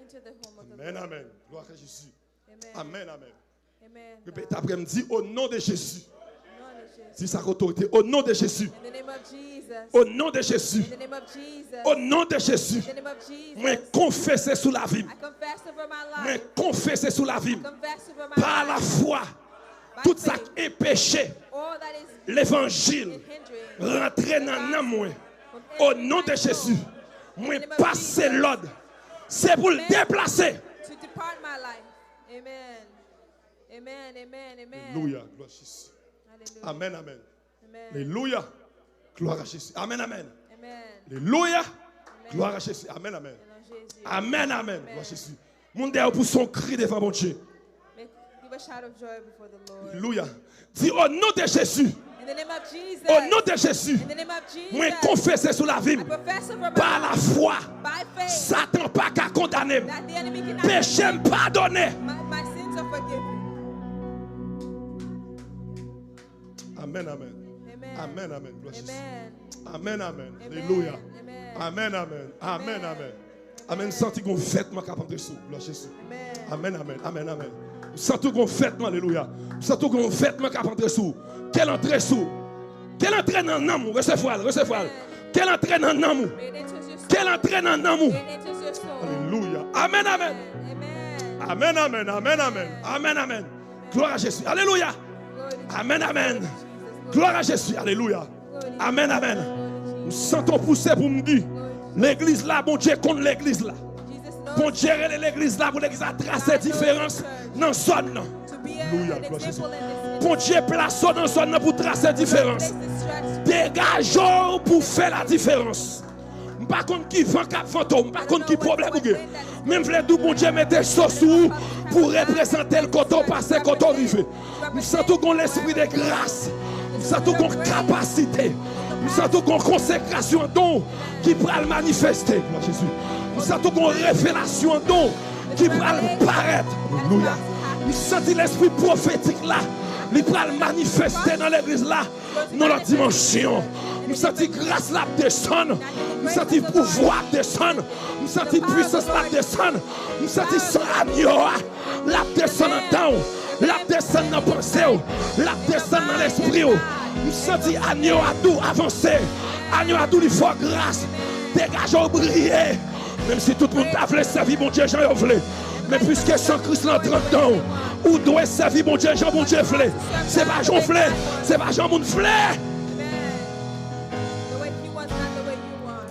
into the home of the Amen, Lord. amen. Gloire à Jésus. Amen. Amen, amen. Amen. Répète après, me dit au nom de Jésus. God. Dis ça avec autorité. Au nom de Jésus. In the name of Jesus. Au nom de Jésus. In the name of Jesus. Au nom de Jésus. In the name of Jesus. Moi confesser sous la vie. I confess over my Moi life. confesser sous la vie. Confess over my Par la life. foi. Tout ça qui est péché. All that is L'évangile. hindering. Rentrer dans l'âme. Au nom de Jésus. Moi passer l'ordre. C'est pour le déplacer. To depart my life. Amen. Amen. Amen. Amen. Alléluia. Gloire à Jésus. Hallelujah. Amen. Amen. Amen. Alléluia. Gloire à Jésus. Amen. Amen. Amen. Alléluia. Gloire à Jésus. Amen. Amen. Amen. Amen. Gloire à Jésus. Mon Dieu pour son cri devant mon Dieu. Give a shout of joy before the Lord. Alléluia. Dis au nom de Jésus. In the name of Jesus. Au nom de Jésus. In the name of Jesus. Moi confesser sous la vie. I confess over my Par la life. foi. By faith. Satan pas qu'à condamner. That the enemy cannot. Péché pardonné. My sins are forgiven. Amen. Amen. Amen. Amen. Amen. Gloire à Jésus. Amen. Amen. Amen. Amen. Alléluia. Amen. Amen. Amen. Amen. Amen. Amen. Senti qu'on vêtement capable de sous. Gloire à Jésus. Amen. Amen. Amen. Amen. Amen. Senti qu'on vêtement. Alléluia. Senti qu'on vêtement capable de sous. Quelle entrée sous. Quelle entrée dans l'amour. Recevez-le. Recevez-le. Quelle entrée dans l'amour. Quelle entrée dans l'amour. Alléluia. Amen. Amen. Amen. Amen. Amen. Amen. Amen. Amen. Gloire à Jésus. Alléluia. Amen. Amen. Gloire à Jésus. Alléluia. Amen. Amen. Nous sentons pousser pour me dire, l'église là, bon Dieu contre l'église là. Bon Dieu, l'église là, pour l'église a tracé différence dans la zone. Alléluia. Gloire à Jésus. Bon Dieu, place dans la zone pour tracer différence. Dégageons pour faire la différence. Par contre, qui vend cap fantôme, par contre, qui problème ou même vle tout bon Dieu mettre sauce pour représenter le coton passé, coton arrivé. Nous sentons qu'on l'esprit de grâce. Nous sentons qu'on capacité. Nous sentons qu'on consécration don qui pourra le manifester. Jésus. Nous sentons qu'on révélation don qui pourra le paraître. Alléluia. Nous sentons l'esprit prophétique là. Il pourra le manifester dans l'église là. Dans la dimension. Nous sentons grâce là descendre. Nous sentons pouvoir descendre. Nous sentons puissance là descendre. Nous sentons son agneau là descendre en temps. Là descendre dans la pensée. Là descendre dans l'esprit. Nous sentons agneau à tout avancer. Agneau à tout il faut grâce. Dégageons briller. Même si tout le monde a voulu servir mon Dieu, j'en ai voulu. Mais puisque sans Christ l'entre dedans, ou doit servir mon Dieu, Jean mon Dieu voulait. C'est pas Jean voulait, c'est pas Jean mon voulait. The way he wants, not the way you want.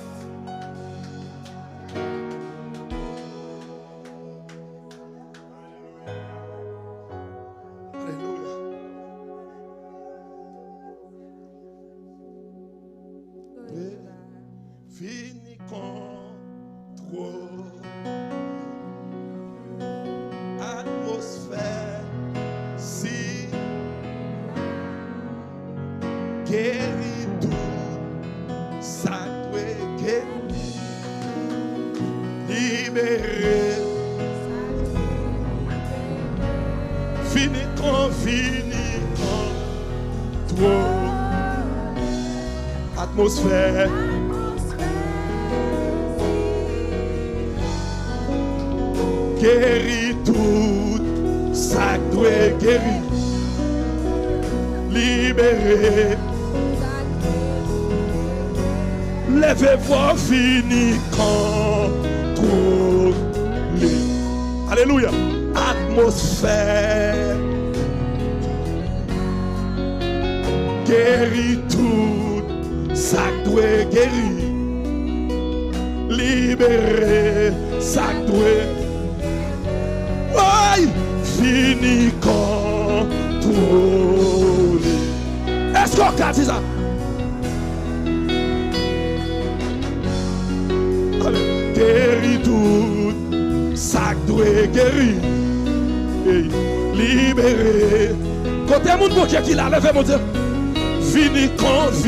Alléluia. Glory to God. Fini contre atmosphère si guérit tout ça doit guérir libérer fini contre trop atmosphère guérit tout ça doit guérir libérer levez-vous fini contrôler alléluia atmosphère guérit tout ça doit guérir libérer ça doit oui, fini contrôler. Est-ce qu'on a dit ça? Allez, guéris tout, ça doit guérir. Hey, libérer. Côté mon bon Dieu qui l'a levé, mon Dieu. Fini contrôler.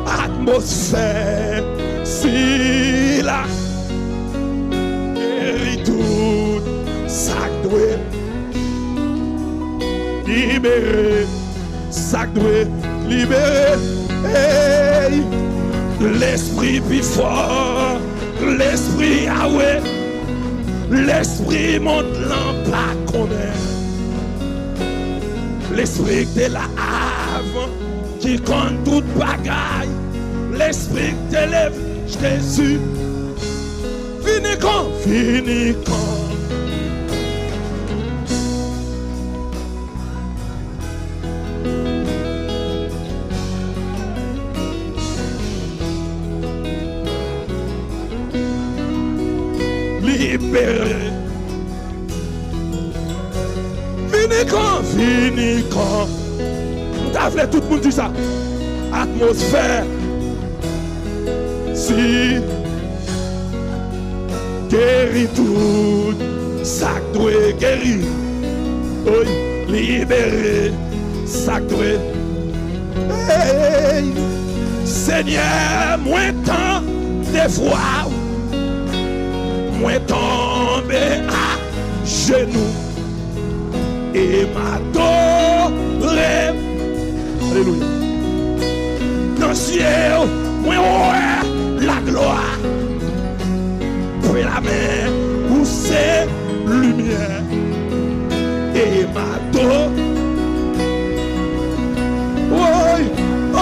Atmosphère. Si la guérit tout, ça doit libérer, ça doit libérer. Hey, l'esprit plus fort, l'esprit Yahweh, l'esprit monte l'en pas connaît. l'esprit de la avant, qui compte toute bagaille, l'esprit de l'élève, Jésus, fini quand, libéré. Fini quand. On t'a fait tout le monde dit ça. Atmosphère. Si. Guéris tout. Ça doit guérir. Oui. Libéré. Ça doit. Hey. Seigneur, moins temps des fois. Moins tombé à genoux. Et m'adorer. Alléluia. Dans le ciel, moi, ouais, la gloire. Puis la main, où c'est lumière. Et m'adorer. Oui, oh,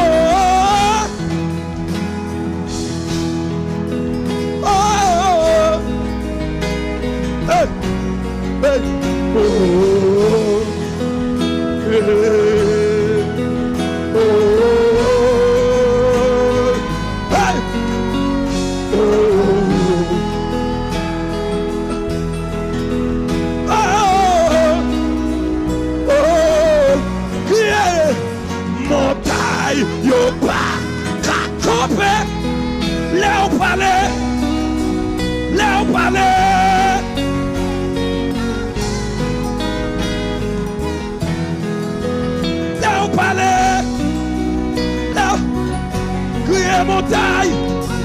oh, oh, hey, hey, oh.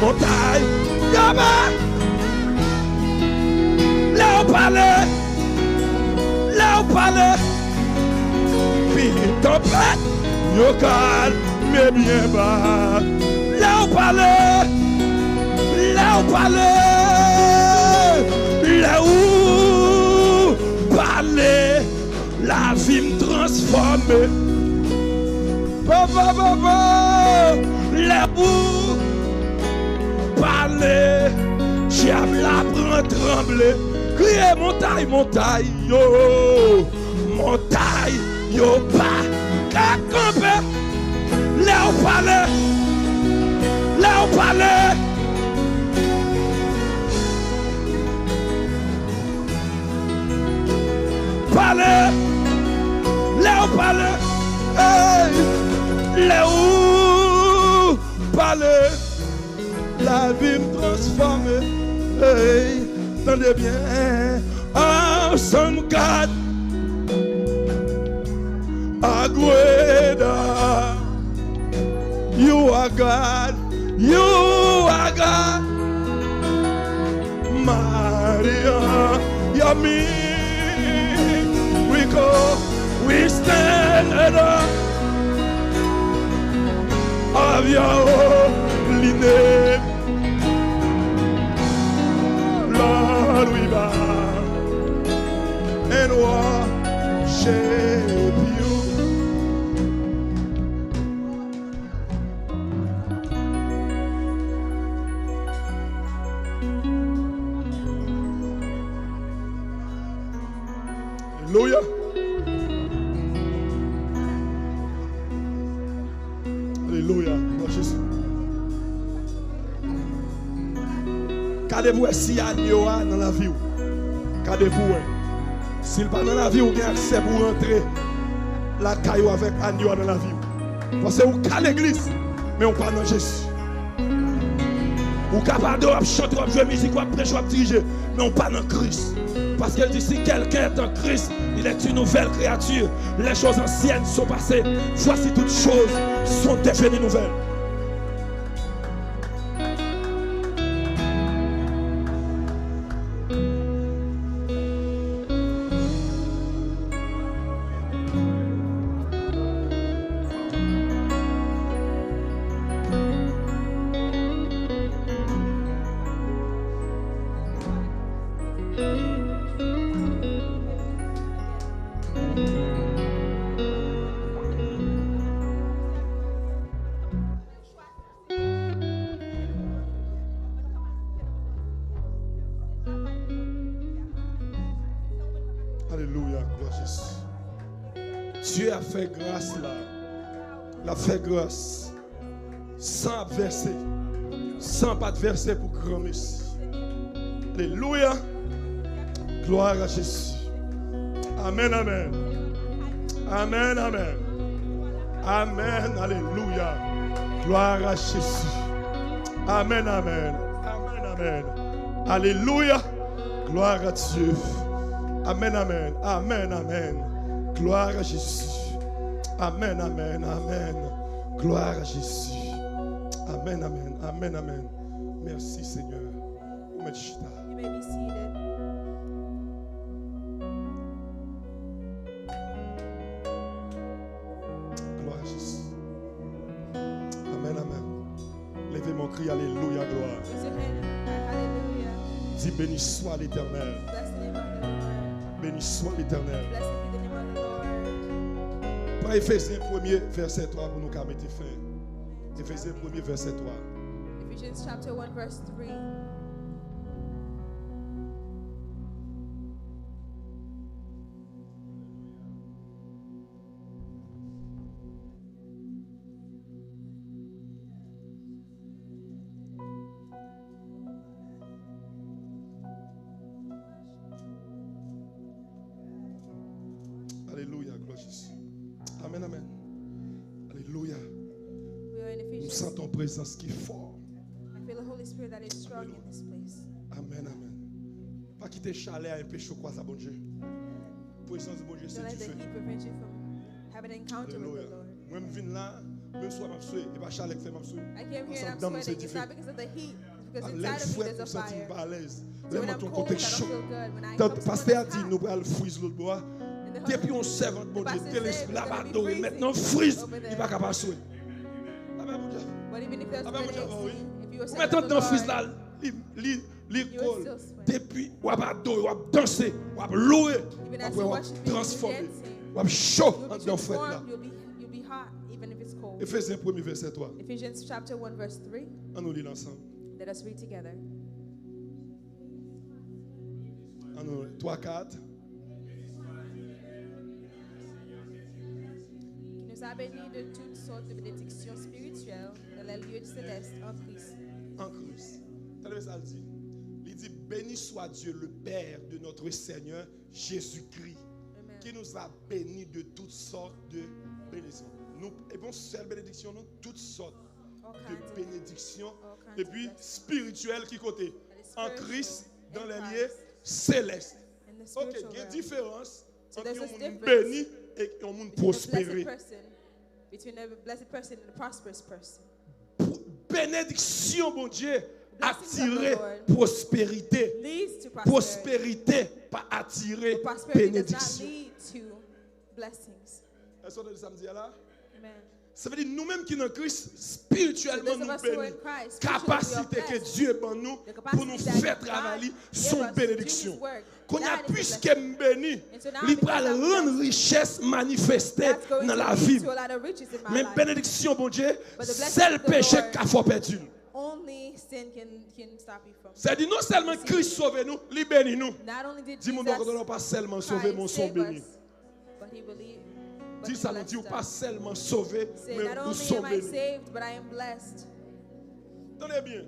Montagne, Yaba. Là au palais, puis tempête, yo calme, mais bien bas. Là au palais, là où palais, la vie me transforme. Papa, là où parler, diable la prend trembler. Criez montagne, yo, pas qu'à camper. Là au palais, hey, là où parler. La vie me transforme. Hey, tendez bien. Awesome God. Agueda. You are God. Maria. Yami. We stand up of your holy name. Lord, we bow and worship you. Hallelujah. Alléluia. Dans Jésus. Regardez-vous si agneau dans la vie. Regardez-vous. S'il pas dans la vie, vous avez accès pour rentrer la caillou avec agneau dans la vie. Parce que vous avez l'église, mais on parle dans Jésus. Vous êtes capable de chanter, de jouer musique, de prêcher, de diriger, mais on parle dans Christ. Parce qu'elle dit si quelqu'un est en Christ, il est une nouvelle créature. Les choses anciennes sont passées. Voici toutes choses sont devenues nouvelles. Dieu a fait grâce là. Il a fait grâce. Sans verser. Sans pas de verser pour grand Messie. Alléluia. Gloire à Jésus. Amen, amen. Amen, amen. Amen, alléluia. Gloire à Jésus. Amen, amen. Amen, amen. Alléluia. Gloire à Dieu. Amen, amen. Amen, amen. Gloire à Jésus. Amen, amen, amen. Gloire à Jésus. Amen, amen. Amen, amen. Merci Seigneur. You may be seated. Gloire à Jésus. Amen, amen. Levez mon cri, alléluia, gloire. Raise your hand. Hallelujah. Dis béni soit l'Éternel. Bless the name of the Lord. Béni soit l'Éternel. Blessed be the name of the Lord. Prends Éphésiens 1er, verset 3 pour nous mettre fin. Éphésiens 1er, verset 3. Ephesians chapter 1 verse 3. Alléluia, gloire à Jésus. Amen, amen. Alléluia. We are in Nous Ephesians. sentons présence qui est fort. I feel the Holy Spirit that is strong in this place. Amen, amen. Pas quitter chalet à un péché quoi ça, bon Dieu. Présence du bon Dieu, Don't c'est let du the feu. heat prevent you from having an encounter with Alléluia. the Lord. Moi, je viens là, même soir, je suis et pas chalet qui fait ma souhait. I came here and I'm Dans nous, c'est sweating. du It's feu. not because of the heat, it's because L'aime inside of me fouette, there's nous a sentons fire. pas à l'aise. So when L'aime I'm ton cold, côté I don't chaud. feel good. When I Quand come le to pasteur a when dit, it's nous hot, allons freeze l'autre bois. and the Depuis hot- on servante, bon The Dieu, pastor télé, said la it's gonna be badoré. freezing Maintenant, freeze. over there. Il va capable de souhait. Ah ben, mon Dieu. But even if there's Ah no ben, mon Dieu, AC, oui. if you were Maintenant, serving dans the freeze Lord, là, You l'école. will still sweat. Depuis, on va adorer, on va danser, on va louer. even as Après, you on va worship Him, you'll be transformer. dancing. On va chaud You'll be dans fête là. transformed. You'll be hot, even if it's cold. Éphésiens 1er, verset 3. Ephesians chapter 1 verse 3. On nous lit ensemble. Let us read together. On nous lit 3, 4. Qui nous a bénis de toutes sortes de bénédictions spirituelles dans les lieux célestes en Christ. En Christ. T'as ça le dit. Il dit béni soit Dieu le Père de notre Seigneur Jésus-Christ, Amen. qui nous a bénis de toutes sortes de bénédictions. Nous, et bon, seule bénédiction, nous, toutes sortes All de kinds of- bénédictions. all kinds Et of puis blessings. spirituelles qui côté en spiritual Christ dans in les Christ. lieux célestes. In the Ok, spiritual il y a une realm. différence So entre there's un this monde difference béni et un monde Between a prospéré. between a blessed person and a prosperous person. Bénédiction, mon Dieu, Blessings of the attirer Lord prospérité. Leads to prosperity. Prospérité, pas attirer But prosperity does not bénédiction. lead to blessings. Est-ce que ça me dit là? Amen. Ça veut dire nous-mêmes qui sommes en Christ, So spirituellement those of nous us who are bénis. in Christ, Capacité spiritually we que are blessed. Dieu donne nous The pour nous capacity faire that travailler God son gave us to do bénédiction. His work. Qu'on a That is plus the que me béni, And so now il because va I'm rendre blessed, richesse manifestée That's going dans to la lead vie. to a lot of riches in my Mais life. bénédiction, bon Dieu, But the blessing c'est le of the péché Lord- qu'a fait perdu. Only sin can stop you from. C'est-à-dire non seulement Christ sauve nous, il bénit nous. Not only did Dis-moi Jesus que nous pas seulement sauvé, mon Christ son save béni. us, but He believed. Dis ça, nous dit pas seulement sauvé, Say, mais not nous only sommes am I bénis. saved, but I am blessed. Tenez bien.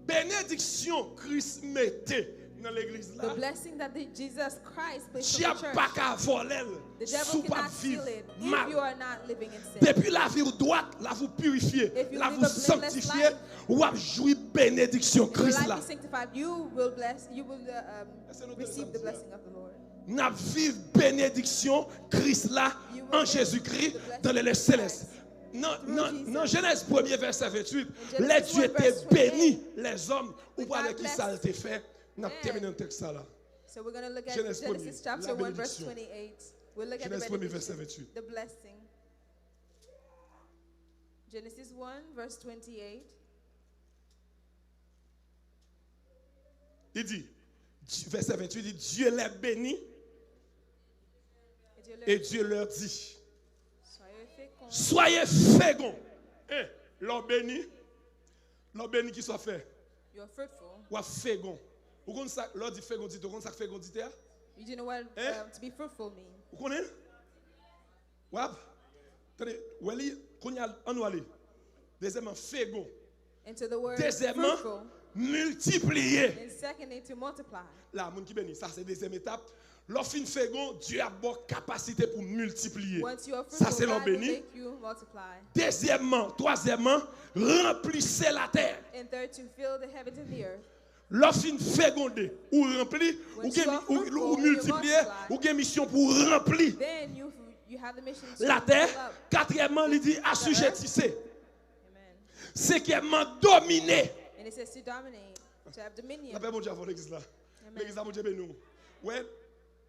Bénédiction Christ mettait dans l'église là. The blessing that Jesus Christ placed Dieu on the church. pas qu'à voler. The Sous devil pas cannot vivre steal it if mal. you are not living in sin. Depuis la vie droite, la vous purifier, If you la live vous a blameless sanctifier, life, ou à jouir bénédiction If your Christ life là. is sanctified, you will Est-ce que nous receive the sommes blessing of the Lord. N'a vive bénédiction Christ là You will en Jésus-Christ the blessing dans les lieux of célestes. Christ. Non, Through non, Jesus. non, Genèse 1er verset 28, Genesis les 1 dieux étaient verse 28, bénis, les hommes, ou with par God qui ça a blessed été fait. N'a man. terminé le texte ça là. So we're going to look at Genesis Genesis 1, chapter la 1 verse bénédiction. 28. We'll look at Genèse the 1 verset benediction, 28. the blessing. Genesis 1 verse 28. Il dit, verset 28, il dit, Dieu les bénit et Dieu leur dit, Soyez féconds. soyez féconds. Leur béni qui soit fait. You are fruitful. Ou fécond. Ou comme ça, leur dit fécondité, ou comme ça fécondité. You do know what Eh? to be fruitful means. Vous connaissez? Ouais. Attendez, on va aller. Deuxièmement, fégon. Into the word Deuxièmement, fruitful. multiplier. And secondly, to multiply. Là, mon qui bénit, ça c'est deuxième étape. Lorsqu'on fégon, Dieu a bonne capacité pour multiplier. Once you are Ça fruitful, c'est l'on God will béni. make you multiply. Deuxièmement, troisièmement, remplissez la terre. And third, to fill the heavens and the earth. Lorsqu'on fécondé ou rempli, ou multiplier, ou une mission pour remplir Then you have the mission to la terre. fill up. Quatrièmement, il dit assujettissez. Amen. Cinquièmement, dominer. And it says to dominate, to have dominion. La paix, mon Dieu, avant l'église là. Amen. L'église là, mon Dieu, béni. Ouais,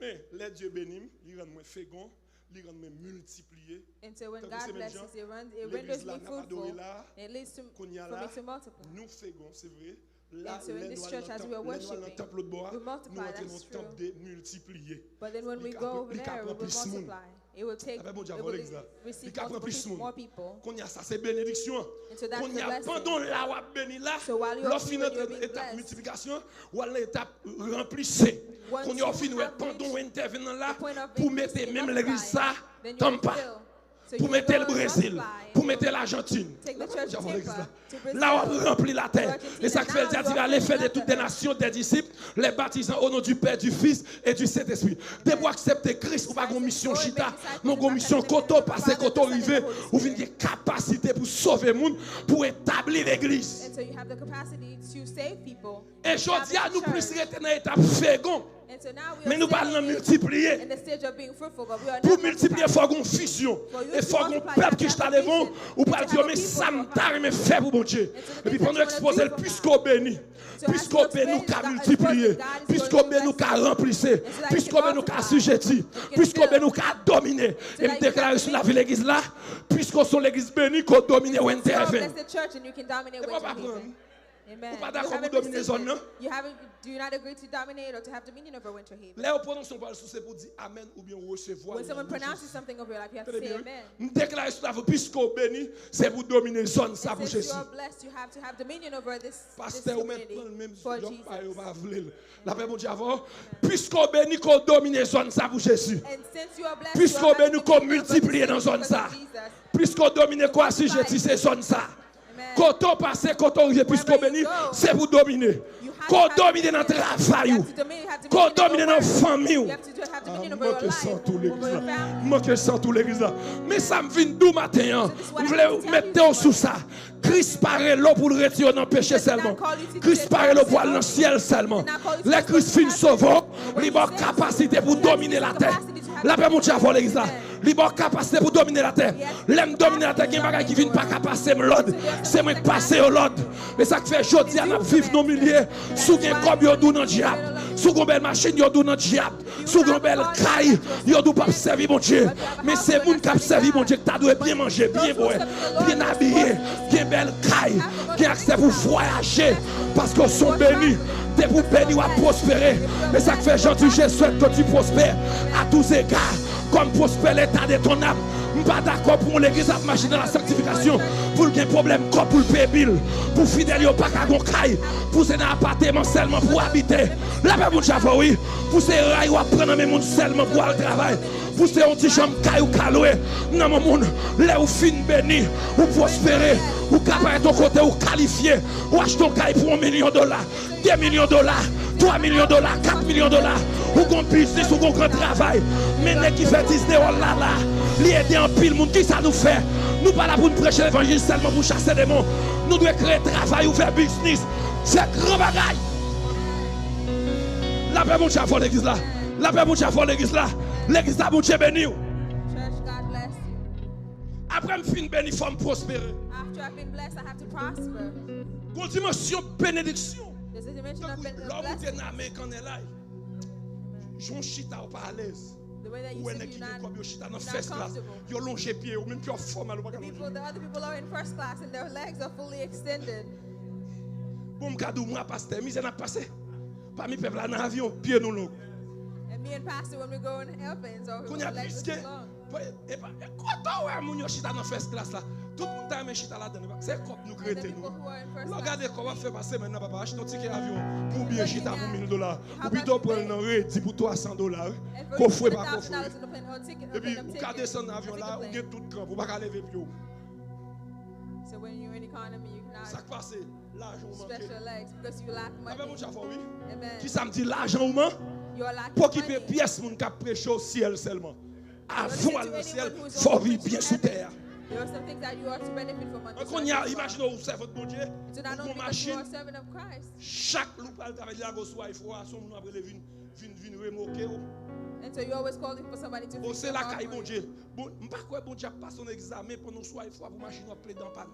mais les dieux bénis, ils rendent moins fécond, ils rendent moins multiplier. And so when Donc, God c'est même blesses, gens, it renders l'église me là, n'a pas adoré fruitful. là, And it leads to, qu'on y a for là, me to multiply. nous fégon, c'est vrai. Là, And so in les this noirs church, dans as le we are temple, les noirs dans le worshiping, temple de bois, we nous multiply, rentrons dans that's le temple true. de multiplier. But then when we Il go over il there, we prend will plus monde. multiply. It will take, La paix, mon Dieu, it avant will l'église là. receive Il prend multiple plus people, more monde. people. Qu'on y a ça, c'est bénédiction. And so that's Qu'on y the a blessing. pendant là, on béni là, So while you're lorsqu'on when entre you're being l'étape blessed, multiplication, ou à l'étape remplissez. once Qu'on y you a fini, have pendant reached intervenant là, the point of pour increasing mettre même and l'église ça, then you tombe will pas. fill. So Pour you mettre will le go and Brésil, multiply. pour mettre l'Argentine. Take the church to Tampa, to Brazil, Là, on remplit la terre. to Et ça fait dire, il va aller faire de toutes les nations des disciples, les baptisant au nom du Père, du Fils et du Saint-Esprit. Dès pour accepter Christ, ou pas une mission chita, non une mission koto, passer koto rivé, ou une capacité pour sauver le monde, pour établir l'église. And so you have the capacity to save people. Et je dis à nous plus rester dans l'étape fégon. And so now we Mais are nous parlons de staying multiplier. in the stage of being fruitful, but we are Pour not multiplier, il faut qu'on fusion. Et il faut qu'on peuple qui t'a devant, ou pas dire, mais ça me t'a mais fait pour mon Dieu. Et puis pendant exposer le puisqu'on bénit, puisqu'on bénit, nous qu'à multiplier, puisqu'on bénit, nous qu'à remplir, puisqu'on bénit, nous qu'à assujetti, puisqu'on bénit, nous qu'à dominer. Et me déclarer sur la ville l'église là, puisqu'on sont l'église bénie, qu'on domine ou So intervient. bless the church and you can dominate Et with pas your prendre. haven. Amen. Ou pas You d'accord haven't pour dominer received zone, it. non? You haven't, do you not agree to dominate or to have dominion over Winter Haven? Là, on prononce son parole, c'est pour dire Amen ou bien recevoir. When someone pronounces something over your life, you have to say Amen. Nous déclarer sur la vie, puisqu'on bénit, c'est pour dominer zone, ça pour Since Jésus. you are blessed, you have to have dominion over this Pasteur, ou community maintenant, même for si Jesus. la paix, mon Dieu, avant, puisqu'on bénit, qu'on domine zone, ça pour Jésus. And since you are blessed, Puisqu'on you are bénit, qu'on dominion over multiplie this dans zone because ça. of Jesus. Puisqu'on domine, qu'on assujetti ces zones ça. Amen. Quand on passe, quand on arrive, puisqu'on bénit, c'est pour dominer. Qu'on domine dans le travail, You have to domine- you have to qu'on dominion domine over dans la work. famille. You have to have dominion over your life, over your family. Moi que sans tout l'église là. Mais ça me vient d'où matin. Je voulais mettre sous ça. Christ paraît l'eau pour le retirer dans le péché seulement. Christ paraît l'eau pour aller dans le ciel seulement. Les Christ fin sauvant, il a capacité pour dominer la terre. La paix mon Dieu avant l'église là. Il a capacité pour dominer la terre. L'aime dominer la terre, il y a des bagages qui viennent pas passer l'ordre. C'est moi qui passe l'ordre. Mais ça fait aujourd'hui à vivre nos milliers sous un corps yo dou dans diable. Sous une belle machine yo dou dans diable. Sous une belle caille yo dou pas servir mon Dieu. Mais c'est moun qui a servi mon Dieu, qui doit bien manger, bien boire, bien habiller, bien belle caille, qui a accès pour voyager parce qu'ils sont bénis. T'es pour bénir ou à prospérer. Mais ça fait gentil, je souhaite que tu prospères à tous égards. Comme prospère l'état de ton âme. Je ne suis pas d'accord pour l'église à marcher dans la sanctification. Pour qu'il y ait un problème, comme pour le payer bill. Pour fidèle, il n'y a pas qu'à goncaille. Pour ces appartements seulement pour habiter. La paix, mon Dieu, oui. Pour ces rails, ou à prendre mes monde seulement pour aller travailler. Pour ces petits chambres, caille ou caloué. Non, mon monde, là où fin béni, ou prospérer, ou capable ton côté, ou qualifié, ou acheter ton caille pour $1 million, $2 millions, $3 millions, $4 millions, ou qu'on business, ou qu'on grand travail. Mais les qui fait Disney, oh là là, li aider en pile monde, qui ça nous fait? Nous pas là pour nous prêcher l'évangile seulement pour chasser des démons. Nous devons créer travail ou faire business. C'est grand bagaille. La paix mon Dieu avant l'église là. La paix mon Dieu avant l'église là. L'église là mon Dieu béni. Church, God bless you. Après me fin béni, il faut me prospérer. After I've been blessed, I have to prosper. Une dimension bénédiction. There's a dimension of L'homme qui blessing. est amé quand elle est là. J'en chita ou pas à l'aise. The way that you Ou sit, elle you're qui not, est comme yo chita dans you're first not class. comfortable. Yo longé pied ou même qui ont formal ou pas People, the other people are in first class and their legs are fully extended. Bon m'kadou moi pasteur, misé n'a passé. Parmi peuple là dans avion, pied nous long. And me and Pastor, when we go in airplanes, our Qu'on y a legs plus are que too long. et pas quand ouais mon yo chita dans first class là. Tout le monde a un chita là-dedans. C'est comme nous And the crétons. people who are in first Regardez class, comment faire passer maintenant, papa. Achetez un ticket d'avion pour bien chita pour $1000. Ou plutôt prendre un rédit pour $300. and Qu'on for fait pas qu'on $1,000 fait. in the plane, or ticket, Et puis, or vous ticket, allez descendre dans l'avion là, vous avez tout camp. Vous ne pouvez pas lever pied. So when you're in economy, you Ça cannot passe, l'argent ou stretch manque. your legs because you lack money. Avec mon chafou, oui. Amen. Qui ça me dit l'argent ou manque? You're lacking Pour qu'il money. paye pièce, mon cap prêcher au ciel seulement. Avant Listen to le ciel, anyone who's il faut only vivre bien preaching sous heaven. terre. There are some things that you are to benefit from. on this Quand on y a, earth as well. imaginez vous servez votre bon Dieu. So not Pour only because you machine, are a servant of Christ, chaque loup à travailler là, il faut à son nom après les vins remorquer. and so you're always calling for somebody to Oh, fix c'est your la car caille, for bon you. Dieu. Bon, pas quoi, bon Dieu passe son examen pendant soit il faut pour machine à plein dans panne.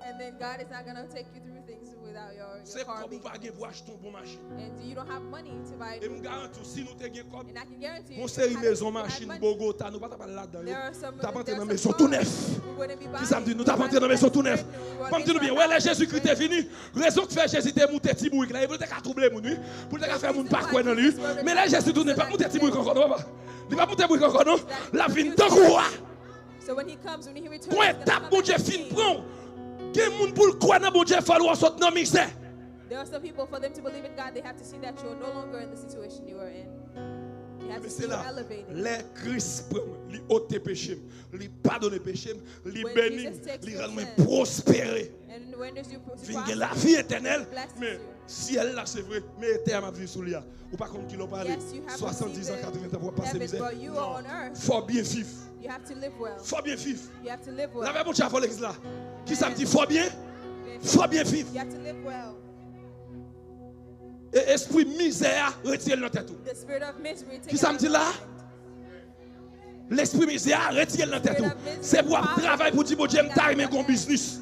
And then God is not going to take you through things without your C'est car comme being. pas gain pour acheter une bonne machine. And you don't have money to buy Et it. me garantis si nous te gain comme And I can guarantee you, mon if série you maison had machine money, Bogota, nous pas parler là-dedans. there are some T'as rentré there dans are maison some tout cars neuf. we wouldn't be Qui ça me dit, buying. nous t'as rentré dans maison tout neuf. Comme dit nous bien, ouais, Jésus-Christ est venu. Raison que fait Jésus était monté Tibouik là, il voulait qu'à troubler mon nuit, pour te faire mon parcours dans lui. Mais là Jésus n'est pas monté Tibouik encore non. Il pas monté Tibouik encore non. La vie de quoi? So when he comes, when he returns, Quand he's gonna étape come bon back Dieu and fin see. prend. Quel monde pour le croire dans bon Dieu falloir sortir dans misère. There are some people, for them to believe in God, they have to see that you're no longer in the situation you are in. You have Mais to see c'est you're là, elevated. les Christ prend, lui ôte péché, lui pardonne péché, lui When bénit, Jesus takes lui your rend moi sin, prospérer. And when there's you Fin de la vie éternelle, blesses mais you. si elle là c'est vrai, mais éternel ma vie sous lui. Ou pas comme qui l'ont parlé, Yes, you have 70 ans, received 80 ans pour passer heaven, misère. but you are on earth. Faut bien vivre. You have to live well. Faut bien vivre. You have to live La well. même chose à l'église là. Qui ça me dit faut bien? Faut bien vivre. You have to live well. Et esprit misère retire dans tête. The spirit of misery, take Qui it ça out me of dit your là? mind. L'esprit misère retire dans tête. C'est pour travailler pour dire bon Dieu, m'ta aimé un business.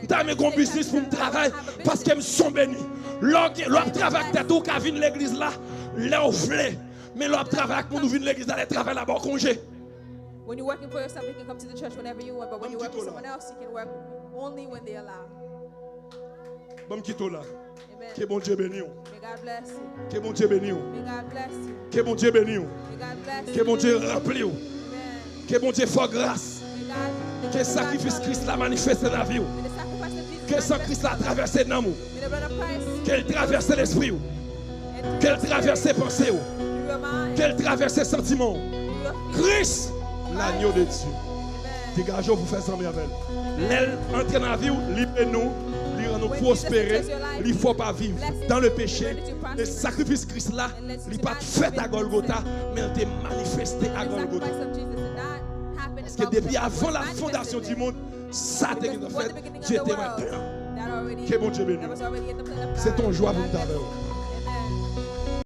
M'ta aimé un business pour me travailler parce que me sont bénis. L'homme travaille avec tête ou qu'a vinn l'église là, là ouvlé. Mais l'homme travaille avec nous vinn l'église là, les travaille là-bas au congé. When you're working for yourself, you can come to the church whenever you want. But when you work for someone else, you can work only when they allow. Bon quitte là. Amen. Que bon Dieu bénisse. May God bless you. Que bon Dieu bénisse. May God bless you. Que bon Dieu bénisse. May God bless Que you. bon Dieu remplit. Amen. Que bon Dieu fasse grâce. May God, Que le sacrifice Christ l'a manifesté dans la vie. may the sacrifice of Jesus Que le sang Christ l'a traversé dans nous. may the blood of Christ Qu'elle traverse l'esprit. and Qu'elle traverse les pensées. through your mind, Qu'elle traverse les sentiments. through your feet. Christ, l'agneau de Dieu. Amen. Dégagez vous faites ça, avec. L'aile entre dans la vie, libérez-nous, lui rend nous prospérer, il ne faut pas vivre dans le péché. Le sacrifice Christ là, il n'est pas fait à Golgotha, mais il est manifesté à The Golgotha. sacrifice of Jesus did not happen Parce in que depuis Golgotha, avant it la was fondation manifested du monde, ça there. était Because fait. before the beginning of Dieu the était world, maintenant. that already, Que bon Dieu bénisse. that was already in the plan of God. C'est ton joie pour God nous bless avec. you.